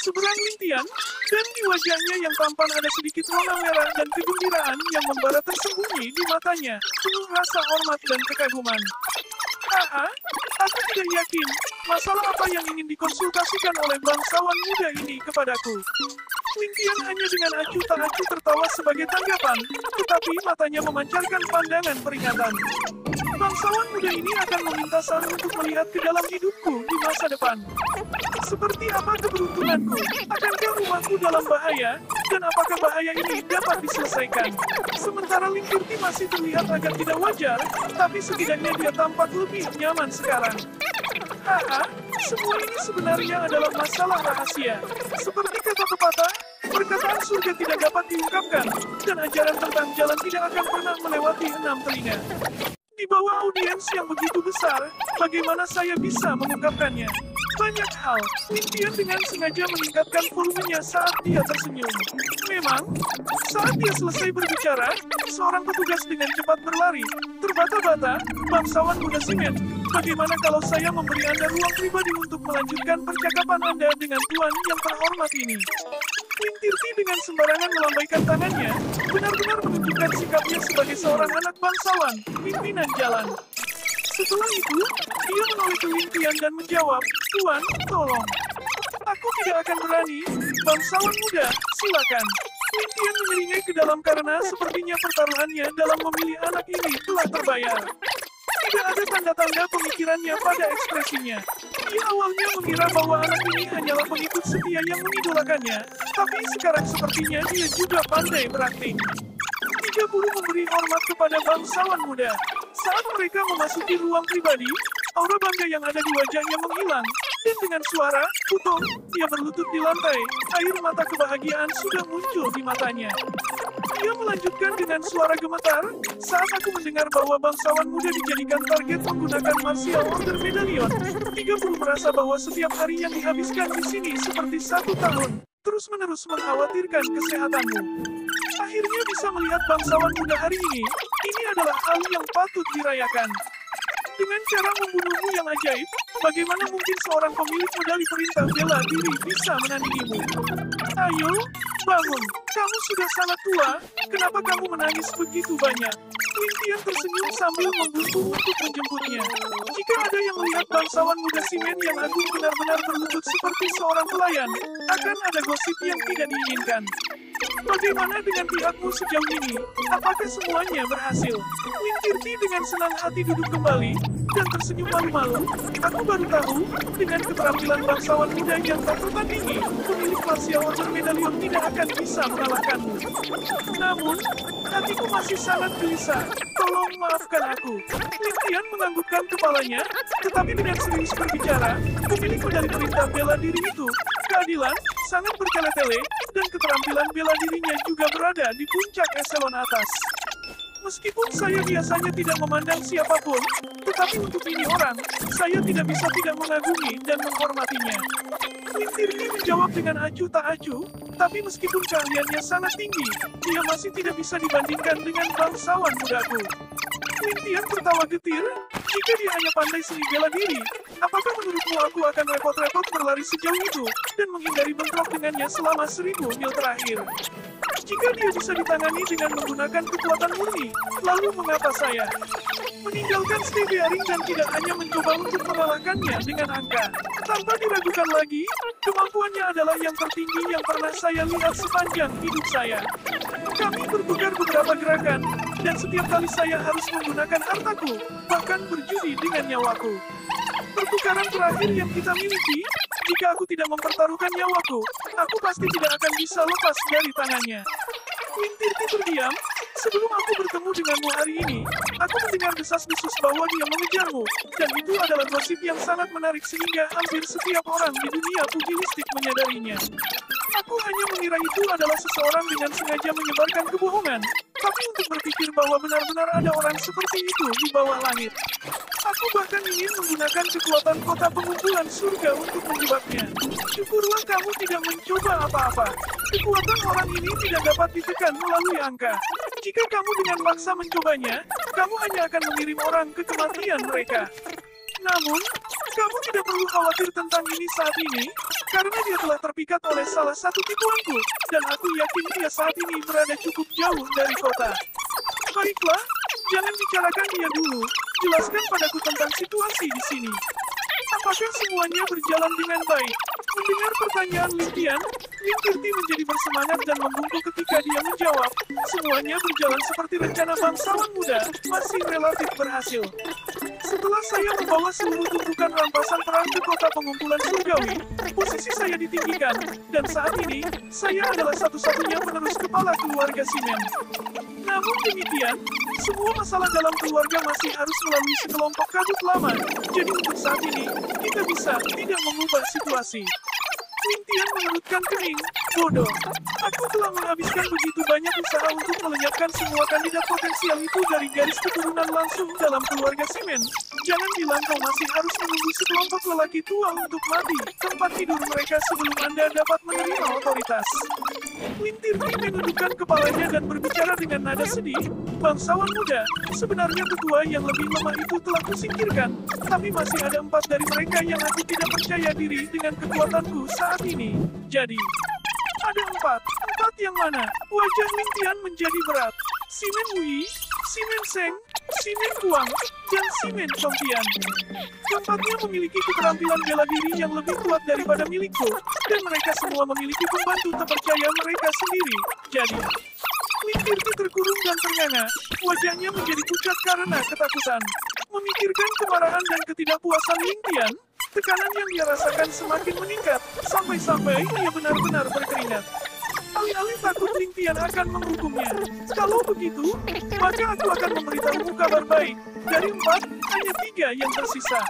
seberang Ling Tian, dan di wajahnya yang tampan ada sedikit warna merah dan kegembiraan yang membara tersembunyi di matanya, penuh rasa hormat dan kekaguman. Aku tidak yakin masalah apa yang ingin dikonsultasikan oleh bangsawan muda ini kepadaku. Lintian hanya dengan acuh tak acuh tertawa sebagai tanggapan, tetapi matanya memancarkan pandangan peringatan. Bangsawan muda ini akan meminta saran untuk melihat ke dalam hidupku di masa depan. Seperti apa keberuntunganku? Akankah rumahku dalam bahaya? Dan apakah bahaya ini dapat diselesaikan? Sementara Lingkirti masih terlihat agak tidak wajar, tapi setidaknya dia tampak lebih nyaman sekarang. Haha, semua ini sebenarnya adalah masalah rahasia. Seperti kata pepatah, perkataan surga tidak dapat diungkapkan, dan ajaran tentang jalan tidak akan pernah melewati 6 telinga. Di bawah audiens yang begitu besar, bagaimana saya bisa mengungkapkannya? Banyak hal, Lintian dengan sengaja meningkatkan volumenya saat dia tersenyum. Memang, saat dia selesai berbicara, seorang petugas dengan cepat berlari, terbata-bata, bangsawan muda Simen. Bagaimana kalau saya memberi Anda ruang pribadi untuk melanjutkan percakapan Anda dengan tuan yang terhormat ini? Lintirti dengan sembarangan melambaikan tangannya, benar-benar menunjukkan sikapnya sebagai seorang anak bangsawan, pimpinan jalan. Setelah itu, dia menoleh ke Lintian dan menjawab, "Tuan, tolong. Aku tidak akan berani. Bangsawan muda, silakan." Lintian menyeringai ke dalam karena sepertinya pertaruhannya dalam memilih anak ini telah terbayar. Tidak ada tanda-tanda pemikirannya pada ekspresinya. Dia awalnya mengira bahwa anak ini hanyalah pengikut setia yang mengidolakannya, tapi sekarang sepertinya dia juga pandai berakting. 30 memberi hormat kepada bangsawan muda. Saat mereka memasuki ruang pribadi, aura bangga yang ada di wajahnya menghilang, dan dengan suara, "Putung," dia berlutut di lantai, air mata kebahagiaan sudah muncul di matanya. Dia melanjutkan dengan suara gemetar, "Saat aku mendengar bahwa bangsawan muda dijadikan target menggunakan martial order medallion, 30 merasa bahwa setiap hari yang dihabiskan di sini seperti 1 tahun, terus-menerus mengkhawatirkan kesehatanmu. Akhirnya bisa melihat bangsawan muda hari ini adalah hal yang patut dirayakan. Dengan cara membunuhmu yang ajaib, bagaimana mungkin seorang pemilik medali perintah bela diri bisa menandingimu? Ayo, bangun. Kamu sudah sangat tua, kenapa kamu menangis begitu banyak?" Lintian tersenyum sambil membungkuk untuk menjemputnya. Jika ada yang melihat bangsawan muda Simen yang agung benar-benar berlutut seperti seorang pelayan, akan ada gosip yang tidak diinginkan. "Bagaimana dengan pihakmu sejauh ini? Apakah semuanya berhasil?" Lintirti dengan senang hati duduk kembali, dan tersenyum malu-malu. "Aku baru tahu, dengan keterampilan bangsawan muda yang tak tertandingi, pemilik martial order medallion tidak akan bisa mengalahkanmu. Namun, hatiku masih sangat gelisah. Tolong maafkan aku." Lintian menganggukkan kepalanya, tetapi dengan serius berbicara, pemilik medali perintah bela diri itu, keadilan, sangat bertele-tele, dan keterampilan bela dirinya juga berada di puncak eselon atas. Meskipun saya biasanya tidak memandang siapapun, tetapi untuk ini orang, saya tidak bisa tidak mengagumi dan menghormatinya. Lintirti menjawab dengan acuh tak acuh, tapi meskipun keahliannya sangat tinggi, dia masih tidak bisa dibandingkan dengan bangsawan mudaku. Lintian tertawa getir, "Jika dia hanya pandai seni bela diri, apakah menurutmu aku akan repot-repot berlari sejauh itu, dan menghindari bentrok dengannya selama 1000 mil terakhir? Jika dia bisa ditangani dengan menggunakan kekuatan murni, lalu mengapa saya meninggalkan Stevearing dan tidak hanya mencoba untuk mengalahkannya dengan angka? Tanpa diragukan lagi, kemampuannya adalah yang tertinggi yang pernah saya lihat sepanjang hidup saya. Kami bertukar beberapa gerakan, dan setiap kali saya harus menggunakan hartaku, bahkan berjudi dengan nyawaku. Pertukaran terakhir yang kita miliki, jika aku tidak mempertaruhkan nyawaku, aku pasti tidak akan bisa lepas dari tangannya." Lintirti terdiam. "Sebelum aku bertemu denganmu hari ini, aku mendengar desas-desus bahwa dia mengejarmu, dan itu adalah gosip yang sangat menarik sehingga hampir setiap orang di dunia pugilistik menyadarinya. Aku hanya mengira itu adalah seseorang dengan sengaja menyebarkan kebohongan, tapi untuk berpikir bahwa benar-benar ada orang seperti itu di bawah langit. Aku bahkan ingin menggunakan kekuatan kota pengumpulan surga untuk menjebaknya. Syukurlah kamu tidak mencoba apa-apa. Kekuatan orang ini tidak dapat ditekan melalui angka. Jika kamu dengan paksa mencobanya, kamu hanya akan mengirim orang ke kematian mereka. Namun, kamu tidak perlu khawatir tentang ini saat ini, karena dia telah terpikat oleh salah satu tipuanku, dan aku yakin dia saat ini berada cukup jauh dari kota. Baiklah, jangan bicarakan dia dulu. Jelaskan padaku tentang situasi di sini. Apakah semuanya berjalan dengan baik? Mendengar pertanyaan Lintian, Tirti menjadi bersemangat dan membungkuk ketika dia menjawab. Semuanya berjalan seperti rencana bangsawan muda, masih relatif berhasil. Setelah saya membawa seluruh tumpukan rampasan perang ke kota pengumpulan surgawi, posisi saya ditinggikan, dan saat ini, saya adalah satu-satunya penerus kepala keluarga Simen. Namun demikian, semua masalah dalam keluarga masih harus melalui sekelompok kabut lama, jadi untuk saat ini, kita bisa tidak mengubah situasi. Lintian mengerutkan kening. Bodoh. Aku telah menghabiskan begitu banyak usaha untuk melenyapkan semua kandidat potensial itu dari garis keturunan langsung dalam keluarga Simen. Jangan bilang kau masih harus menunggu sekelompok lelaki tua untuk mati tempat tidur mereka sebelum Anda dapat menerima otoritas. Tirti menundukkan kepalanya dan berbicara dengan nada sedih. Bangsawan muda, sebenarnya tetua yang lebih lemah itu telah kusingkirkan, tapi masih ada 4 dari mereka yang aku tidak percaya diri dengan kekuatanku saat ini. Jadi, ada 4. 4 yang mana? Wajah Lintian menjadi berat. Simen Wui, Simen Seng, Simen Kuang, dan Simen Chongtian. Keempatnya memiliki keterampilan bela diri yang lebih kuat daripada milikku, dan mereka semua memiliki pembantu terpercaya mereka sendiri. Jadi, Tirti terkurung dan ternganga, wajahnya menjadi pucat karena ketakutan. Memikirkan kemarahan dan ketidakpuasan Lintian, tekanan yang dia rasakan semakin meningkat, sampai-sampai dia benar-benar berkeringat. Alih-alih takut Lintian akan menghukumnya. Kalau begitu, maka aku akan memberitahumu kabar baik. Dari 4, hanya 3 yang tersisa.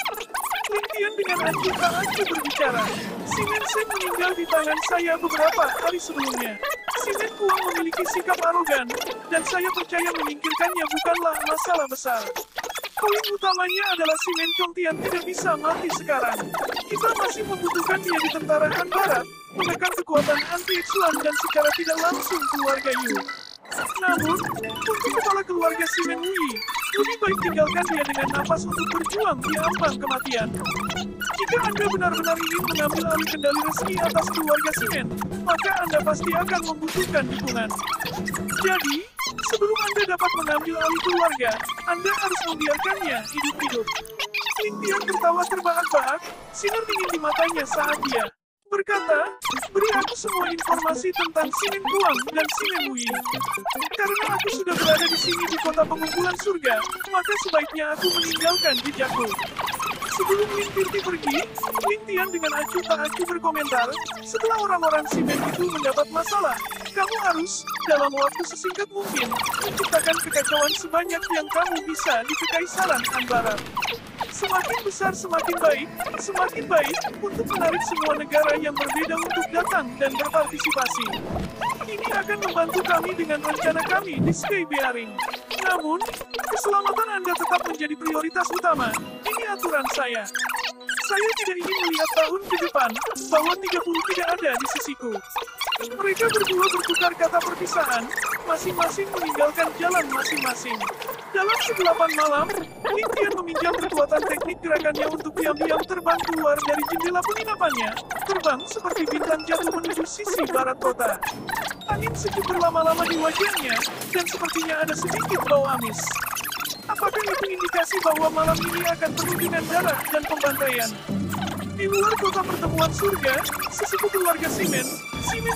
Lintian dengan acuh tak acuh berbicara. Simen Seng meninggal di tangan saya beberapa hari sebelumnya. Simen Kuang memiliki sikap arogan, dan saya percaya menyingkirkannya bukanlah masalah besar. Poin utamanya adalah Simen Chongtian tidak bisa mati sekarang. Kita masih membutuhkan dia di tentara Han Barat, menekan kekuatan anti-Islam dan secara tidak langsung keluarga Yu. Namun, untuk kepala keluarga Simen Wui, lebih baik tinggalkan dia dengan napas untuk berjuang di ambang kematian. Jika Anda benar-benar ingin mengambil alih kendali resmi atas keluarga Simen, maka Anda pasti akan membutuhkan dukungan. Jadi, sebelum Anda dapat mengambil alih keluarga, Anda harus membiarkannya hidup-hidup. Lintian tertawa terbahak-bahak, sinar dingin di matanya saat dia berkata, beri aku semua informasi tentang Simen Kuang dan Simen Wui. Karena aku sudah berada di sini di kota pengumpulan surga, maka sebaiknya aku meninggalkan jejakku. Sebelum Tirti pergi, Lintian dengan acuh tak acuh berkomentar, setelah orang-orang Simen itu mendapat masalah, kamu harus, dalam waktu sesingkat mungkin, menciptakan kekacauan sebanyak yang kamu bisa di Kekaisaran Han Barat. Semakin besar semakin baik untuk menarik semua negara yang berbeda untuk datang dan berpartisipasi. Ini akan membantu kami dengan rencana kami di Sky Bearing. Namun, keselamatan Anda tetap menjadi prioritas utama. Ini aturan saya. Saya tidak ingin melihat tahun ke depan bahwa 30 tidak ada di sisiku. Mereka berdua bertukar kata perpisahan, masing-masing meninggalkan jalan masing-masing. Dalam kegelapan malam, Lintian meminjam kekuatan teknik gerakannya untuk diam-diam terbang keluar dari jendela penginapannya, terbang seperti bintang jatuh menuju sisi barat kota. Angin sejuk berlama-lama di wajahnya, dan sepertinya ada sedikit bau amis. Apakah itu indikasi bahwa malam ini akan penuh dengan darah dan pembantaian? Di luar kota pertemuan surga, sesepuh keluarga Simen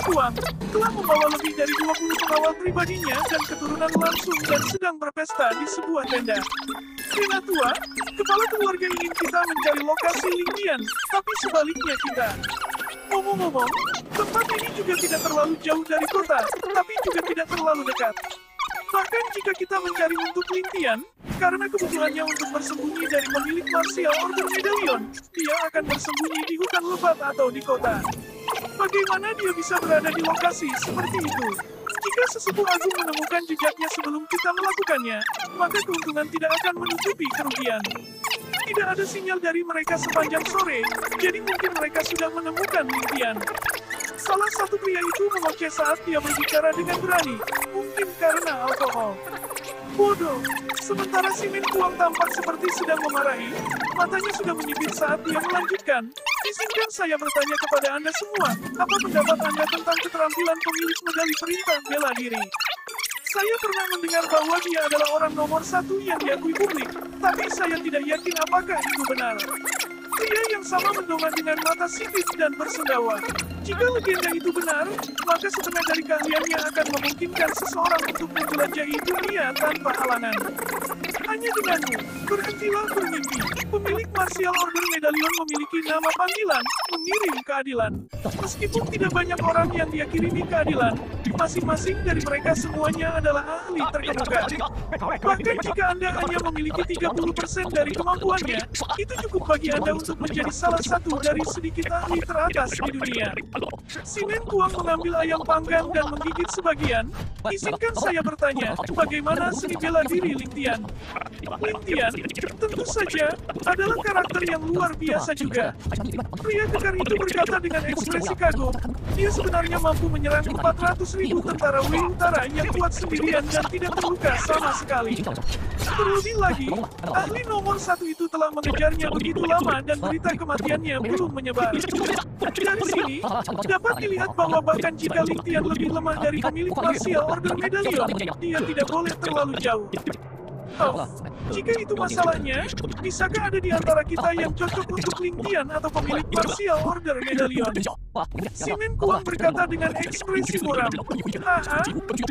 Kuang, telah membawa lebih dari 20 pengawal pribadinya dan keturunan langsung dan sedang berpesta di sebuah tenda. Penatua, kepala keluarga ingin kita mencari lokasi Lintian, tapi sebaliknya kita. Ngomong-ngomong, tempat ini juga tidak terlalu jauh dari kota, tapi juga tidak terlalu dekat. Bahkan jika kita mencari untuk Lintian, karena kebutuhannya untuk bersembunyi dari pemilik Martial Order Medallion, dia akan bersembunyi di hutan lebat atau di kota. Bagaimana dia bisa berada di lokasi seperti itu? Jika sesepuh agung menemukan jejaknya sebelum kita melakukannya, maka keuntungan tidak akan menutupi kerugian. Tidak ada sinyal dari mereka sepanjang sore, jadi mungkin mereka sudah menemukan Lintian. Salah satu pria itu mengoceh saat dia berbicara dengan berani, mungkin karena alkohol. Bodoh. Sementara Simen Kuang tampak seperti sedang memarahi, matanya sudah menyipit saat dia melanjutkan. Izinkan saya bertanya kepada Anda semua, apa pendapat Anda tentang keterampilan pemilik medali perintah bela diri? Saya pernah mendengar bahwa dia adalah orang nomor 1 yang diakui publik, tapi saya tidak yakin apakah itu benar. Pria yang sama mendongak dengan mata sipit dan bersendawa. Jika legenda itu benar, maka setengah dari keahliannya akan memungkinkan seseorang untuk menjelajahi dunia tanpa halangan. Hanya denganmu, berhentilah bermimpi. Pemilik Martial Order Medalion memiliki nama panggilan, mengirim keadilan. Meskipun tidak banyak orang yang dia kirimi keadilan, masing-masing dari mereka semuanya adalah ahli terkemuka. Bahkan jika Anda hanya memiliki 30% dari kemampuannya, itu cukup bagi Anda untuk menjadi salah satu dari sedikit ahli teratas di dunia. Simen Kuang mengambil ayam panggang dan menggigit sebagian. Izinkan saya bertanya, bagaimana seni bela diri Ling Tian? Ling Tian, tentu saja, adalah karakter yang luar biasa juga. Pria kekar itu berkata dengan ekspresi kagum, dia sebenarnya mampu menyerang 400.000 tentara Wei Utara yang kuat sendirian dan tidak terluka sama sekali. Terlebih lagi, ahli nomor 1 itu telah mengejarnya begitu lama dan berita kematiannya belum menyebar. Dari sini, dapat dilihat bahwa bahkan jika Ling Tian lebih lemah dari pemilik Martial Order Medalion, dia tidak boleh terlalu jauh. Oh, jika itu masalahnya, bisakah ada di antara kita yang cocok untuk Ling Tian atau pemilik Martial Order Medalion? Simen Kuang berkata dengan ekspresi muram. Haha,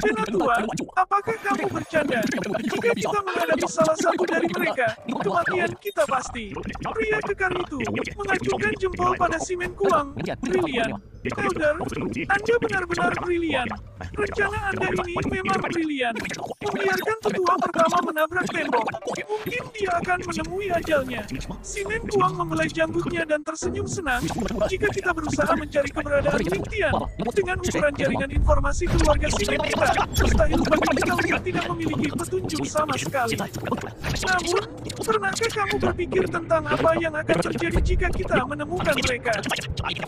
Penatua, apakah kamu bercanda? Jika kita menghadapi salah satu dari mereka, kematian kita pasti. Pria kekar itu mengacungkan jempol pada Simen Kuang. Brilian. Elder, Anda benar-benar brilian. Rencana Anda ini memang brilian. Membiarkan tetua pertama menabrak tembok. Mungkin dia akan menemui ajalnya. Simen Kuang membelai janggutnya dan tersenyum senang. Jika kita berusaha mencari keberadaan Ling Tian, dengan ukuran jaringan informasi keluarga Simen kita, mustahil bagi kita untuk tidak memiliki petunjuk sama sekali. Namun, pernahkah kamu berpikir tentang apa yang akan terjadi jika kita menemukan mereka?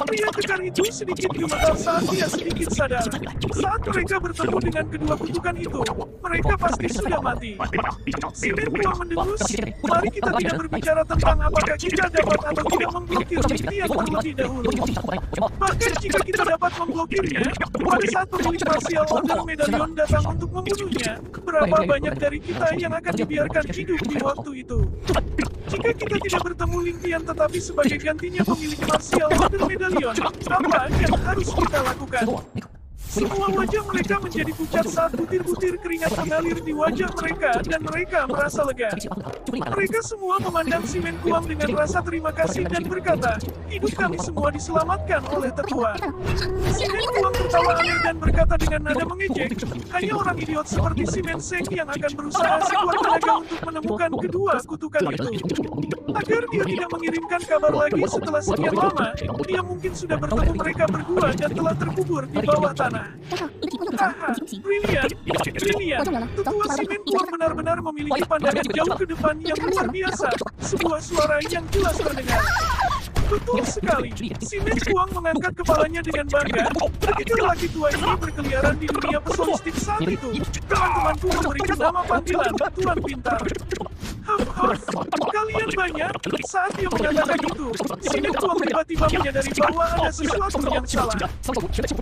Pria kekar itu sedikit gemetar saat dia sedikit sadar. Saat mereka bertemu dengan kedua kutukan itu, mereka pasti sudah mati. Simen Kuang mendengus, mari kita tidak berbicara tentang apakah kita dapat atau tidak memblokir Ling Tian terlebih dahulu. Bahkan jika kita dapat memblokirnya, pada saat pemilik Martial Order Medalion datang untuk membunuhnya, berapa banyak dari kita yang akan dibiarkan hidup di waktu itu? Jika kita tidak bertemu Ling Tian tetapi sebagai gantinya pemilik Martial Order Medalion, apa yang harus kita lakukan? Semua wajah mereka menjadi pucat saat butir-butir keringat mengalir di wajah mereka dan mereka merasa lega. Mereka semua memandang Simen Kuang dengan rasa terima kasih dan berkata, hidup kami semua diselamatkan oleh tetua. Simen Kuang tertawa aneh dan berkata dengan nada mengejek, hanya orang idiot seperti Simen Seng yang akan berusaha sekuat tenaga untuk menemukan kedua kutukan itu. Agar dia tidak mengirimkan kabar lagi setelah sekian lama, dia mungkin sudah bertemu mereka berdua dan telah terkubur di bawah tanah. Haha, brilian, brilian. Tetua Simen Kuang benar-benar memiliki pandangan jauh ke depan yang luar biasa. Sebuah suara yang jelas terdengar. Betul sekali. Simen Kuang mengangkat kepalanya dengan bangga. Ketika lelaki tua ini berkeliaran di dunia pesolistik saat itu, teman-temanku memberikan nama panggilan Tuan Pintar. Kalian banyak. Saat dia mengatakan itu, Simen Kuang tiba-tiba menyadari bahwa ada sesuatu yang salah.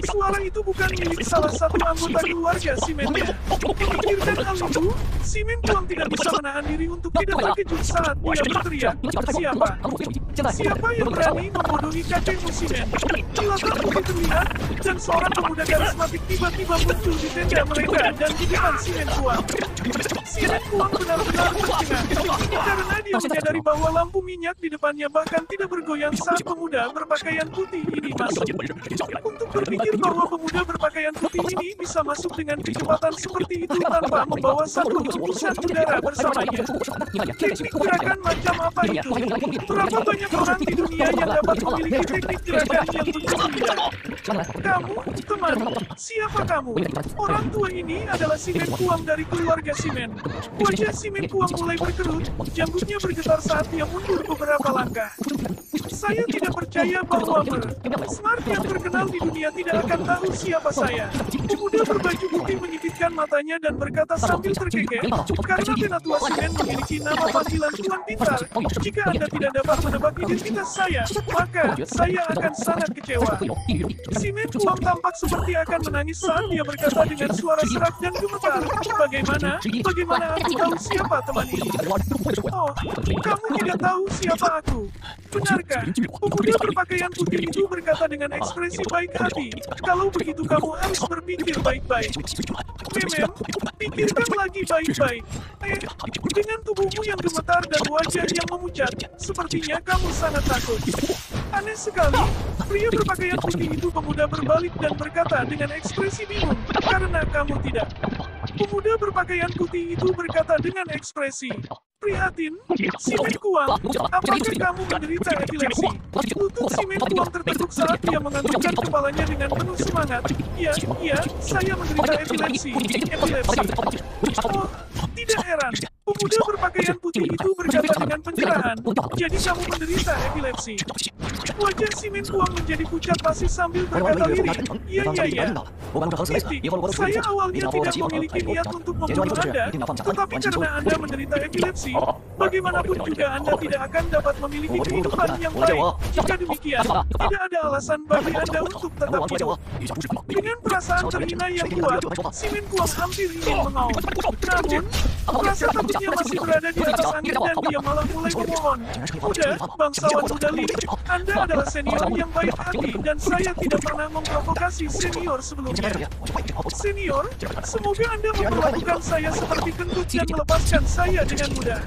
Suara itu bukan milik salah satu anggota keluarga Simennya. Memikirkan hal itu, Simen Kuang tidak bisa menahan diri untuk tidak terkejut saat dia berteriak. Siapa? Siapa yang berani membodohi kakekmu Simen? Kilatan putih terlihat, dan seorang pemuda karismatik tiba-tiba muncul di tenda mereka dan di depan Simen Kuang. Simen Kuang benar-benar tercengang, karena dia menyadari bahwa lampu minyak di depannya bahkan tidak bergoyang saat pemuda berpakaian putih ini masuk. Untuk berpikir bahwa pemuda berpakaian putih ini bisa masuk dengan kecepatan seperti itu tanpa membawa satu hembusan udara bersamanya. Teknik gerakan macam apa itu? Berapa banyak orang di dunia yang dapat memiliki teknik gerakan yang begitu indah? Kamu, teman, siapa kamu? Orang tua ini adalah Simen Kuang dari keluarga Simen. Wajah Simen Kuang mulai berkerut, janggutnya bergetar saat dia mundur beberapa langkah. Saya tidak percaya bahwa Smart yang terkenal di dunia tidak akan tahu siapa saya. Pemuda berbaju putih menyipitkan matanya dan berkata sambil terkekeh, karena Penatua Simen memiliki nama panggilan Tuan Pintar. Jika Anda tidak dapat menebak identitas saya, maka saya akan sangat kecewa. Simen Kuang tampak seperti akan menangis saat dia berkata dengan suara serak dan gemetar. Bagaimana aku tahu siapa teman ini? Oh, kamu tidak tahu siapa aku. Benarkah? Pemuda berpakaian putih itu berkata dengan ekspresi baik hati. Kalau begitu kamu harus berpikir baik-baik. Memem, pikirkan lagi baik-baik. Dengan tubuhmu yang gemetar dan wajah yang memucat, sepertinya kamu sangat takut. Aneh sekali, pria berpakaian putih itu pemuda berbalik dan berkata dengan ekspresi bingung, karena kamu tidak. Pemuda berpakaian putih itu berkata dengan ekspresi prihatin, Simen Kuang, apakah kamu menderita epilepsi? Lutut Simen Kuang tertekuk saat dia menganggukkan kepalanya dengan penuh semangat. Iya, saya menderita epilepsi. Oh, tidak heran. Pemuda berpakaian putih itu berkata dengan pencerahan, jadi kamu menderita epilepsi. Wajah Simen Kuang menjadi pucat pasi sambil berkata lirih. Iya. Saya awalnya tidak memiliki niat untuk membunuh Anda, tetapi karena Anda menderita epilepsi, bagaimanapun juga Anda tidak akan dapat memiliki kehidupan yang baik. Jika demikian, tidak ada alasan bagi Anda untuk tetap hidup. Dengan perasaan terhina yang kuat, Simen Kuang hampir ingin mengaum. Namun, rasa takutnya masih berada di atas angin dan dia malah mulai memohon. Bangsawan muda Li, Anda adalah senior yang baik hati dan saya tidak pernah memprovokasi senior sebelumnya. Senior, semoga Anda memperlakukan saya seperti kentut dan melepaskan saya dengan mudah.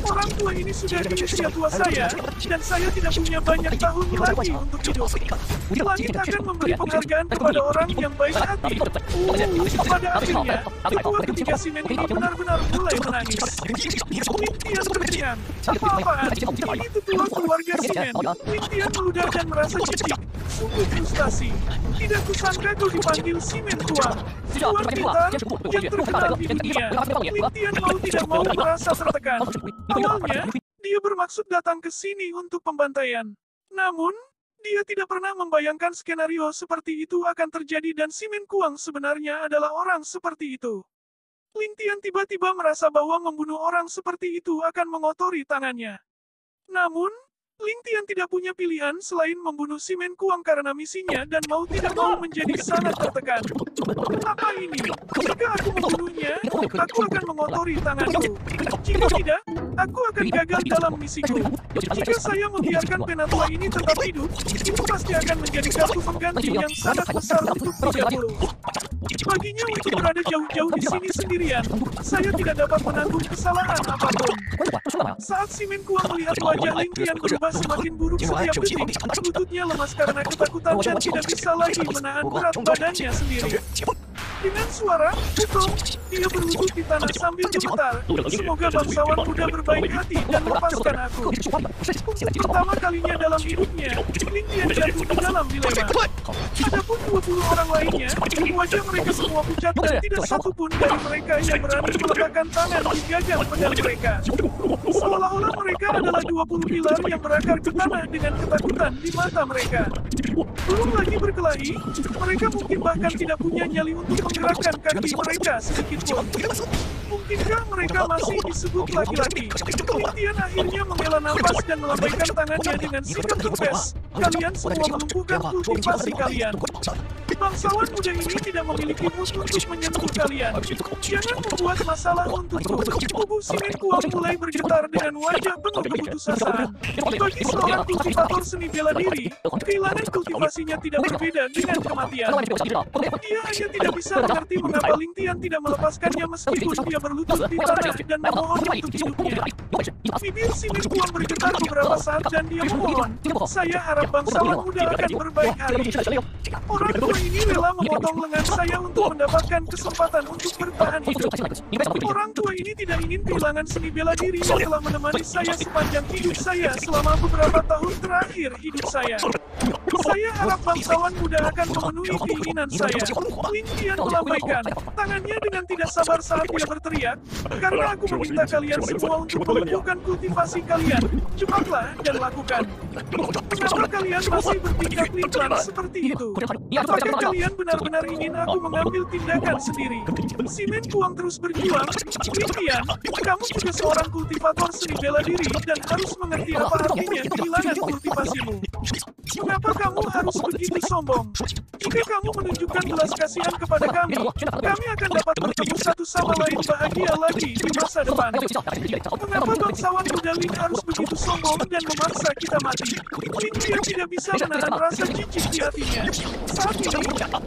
Orang tua ini sudah di usia tua saya, dan saya tidak punya banyak tahun lagi untuk hidup. Langit akan memberi penghargaan kepada orang yang baik hati. Pada akhirnya, ketua ketiga Simen ini benar-benar mulai menangis. Lintian berdiam. Apa-apaan? Ini tetua keluarga Simen. Lintian meludah dan merasa jijik. Sungguh frustasi. Tidak kusangka kau dipanggil Simen Kuang. Tuan Pintar yang terkenal di dunia. Lintian mau tidak mau merasa tertekan. Awalnya, dia bermaksud datang ke sini untuk pembantaian. Namun, dia tidak pernah membayangkan skenario seperti itu akan terjadi dan Simen Kuang sebenarnya adalah orang seperti itu. Lintian tiba-tiba merasa bahwa membunuh orang seperti itu akan mengotori tangannya. Namun, Lintian tidak punya pilihan selain membunuh Simen Kuang karena misinya dan mau tidak mau menjadi sangat tertekan. Apa ini? Jika aku membunuhnya, aku akan mengotori tanganku. Jika tidak, aku akan gagal dalam misiku. Jika saya membiarkan Penatua ini tetap hidup, itu pasti akan menjadi kartu pengganti yang sangat besar untuk 30. Baginya untuk berada jauh-jauh di sini sendirian, saya tidak dapat menanggung kesalahan apapun. Saat Simen Kuang melihat wajah Lintian berubah semakin buruk setiap detik, lututnya lemas karena ketakutan dan tidak bisa lagi menahan berat badannya sendiri. Dengan suara hukum, dia berlutut di tanah sambil gemetar. Semoga bangsawan muda berbaik hati dan lepaskan aku. Untuk pertama kalinya dalam hidupnya, Lintian jatuh di dalam dilema. Adapun 20 orang lainnya, wajah mereka semua pucat dan tidak satupun dari mereka yang berani meletakkan tangan di gagang pedang mereka. Seolah-olah mereka adalah 20 pilar yang berakar ke tanah dengan ketakutan di mata mereka. Belum lagi berkelahi, mereka mungkin bahkan tidak punya nyali untuk menggerakkan kaki mereka sedikit pun. Mungkinkah mereka masih disebut laki-laki? Lintian akhirnya menghela nafas dan melambaikan tangannya dengan sikap tegas. Kalian semua melumpuhkan kultivasi kalian. Bangsawan muda ini tidak memiliki musuh untuk menyentuh kalian. Jangan membuat masalah untukku. Tubuh Simen Kuang mulai bergetar dengan wajah penuh keputusasaan. Bagi seorang kultivator seni bela diri, kehilangan kultivasinya tidak berbeda dengan kematian. Dia hanya tidak bisa mengerti mengapa Lintian tidak melepaskannya meskipun dia berlutut di tanah dan memohon untuk hidupnya. Bibir Simen Kuang bergetar beberapa saat dan dia memohon, saya harap setiap bangsawan muda akan berbaik hati. Orang tua ini rela memotong lengan saya untuk mendapatkan kesempatan untuk bertahan hidup. Orang tua ini tidak ingin kehilangan seni bela diri yang telah menemani saya sepanjang hidup saya selama beberapa tahun terakhir hidup saya. Saya harap bangsawan muda akan memenuhi keinginan saya. Ling Tian melambaikan tangannya dengan tidak sabar saat dia berteriak, karena aku meminta kalian semua untuk menumbuhkan kultivasi kalian. Cepatlah dan lakukan. Mengapa kalian masih bertingkah pelan seperti itu? Apakah kalian benar-benar ingin aku mengambil tindakan sendiri? Simen Kuang terus berjuang. Ling Tian, kamu juga seorang kultivator seni bela diri dan harus mengerti apa artinya kehilangan kultivasimu. Mengapa kamu harus begitu sombong? Jika kamu menunjukkan belas kasihan kepada kami akan dapat bertemu satu sama lain bahagia lagi di masa depan. Mengapa bangsawan muda Lin harus begitu sombong dan memaksa kita mati? Ling Tian tidak bisa menahan rasa jijik di hatinya. Saat ini,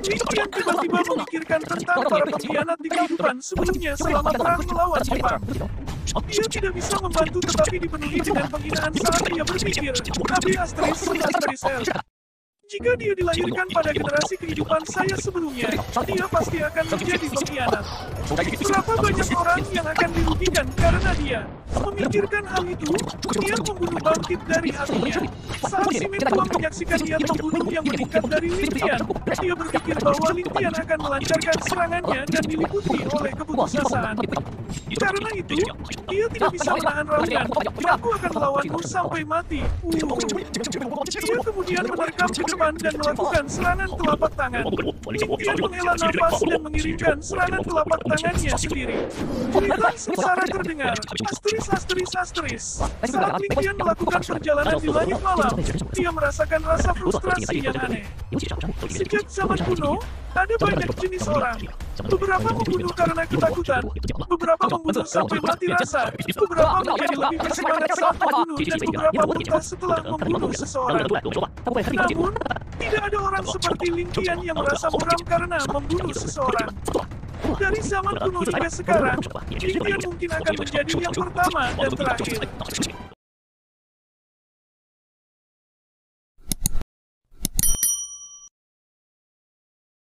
Ling Tian tiba-tiba memikirkan tentang para pengkhianat di kehidupan sebelumnya selama perang melawan Jepang. Dia tidak bisa membantu tetapi dipenuhi dengan penghinaan saat dia berpikir, Nabi Asteris L. Jika dia dilahirkan pada generasi kehidupan saya sebelumnya, dia pasti akan menjadi pengkhianat. Berapa banyak orang yang akan dirugikan karena dia? Memikirkan hal itu, dia membunuh bangkit dari hatinya. Saat Simen Kuang menyaksikan niat membunuh yang meningkat dari Ling Tian, dia berpikir bahwa Ling Tian akan melancarkan serangannya dan diliputi oleh keputusasaan. Karena itu, dia tidak bisa menahan raungan. Aku akan melawanmu sampai mati. Dia kemudian menerkam ke depan dan melakukan serangan telapak tangan. Ling Tian menghela nafas dan mengirimkan serangan telapak tangannya sendiri. Jeritan sengsara terdengar. Asteris. Saat Ling Tian melakukan perjalanan di langit malam, dia merasakan rasa frustrasi yang aneh. Sejak zaman kuno, ada banyak jenis orang. Beberapa membunuh karena ketakutan, beberapa membunuh sampai mati rasa, beberapa menjadi lebih bersemangat saat membunuh, dan beberapa muntah setelah membunuh seseorang. Namun, tidak ada orang seperti Ling Tian yang merasa muram karena membunuh seseorang. Dari zaman kuno hingga sekarang, Ling Tian mungkin akan menjadi yang pertama dan terakhir.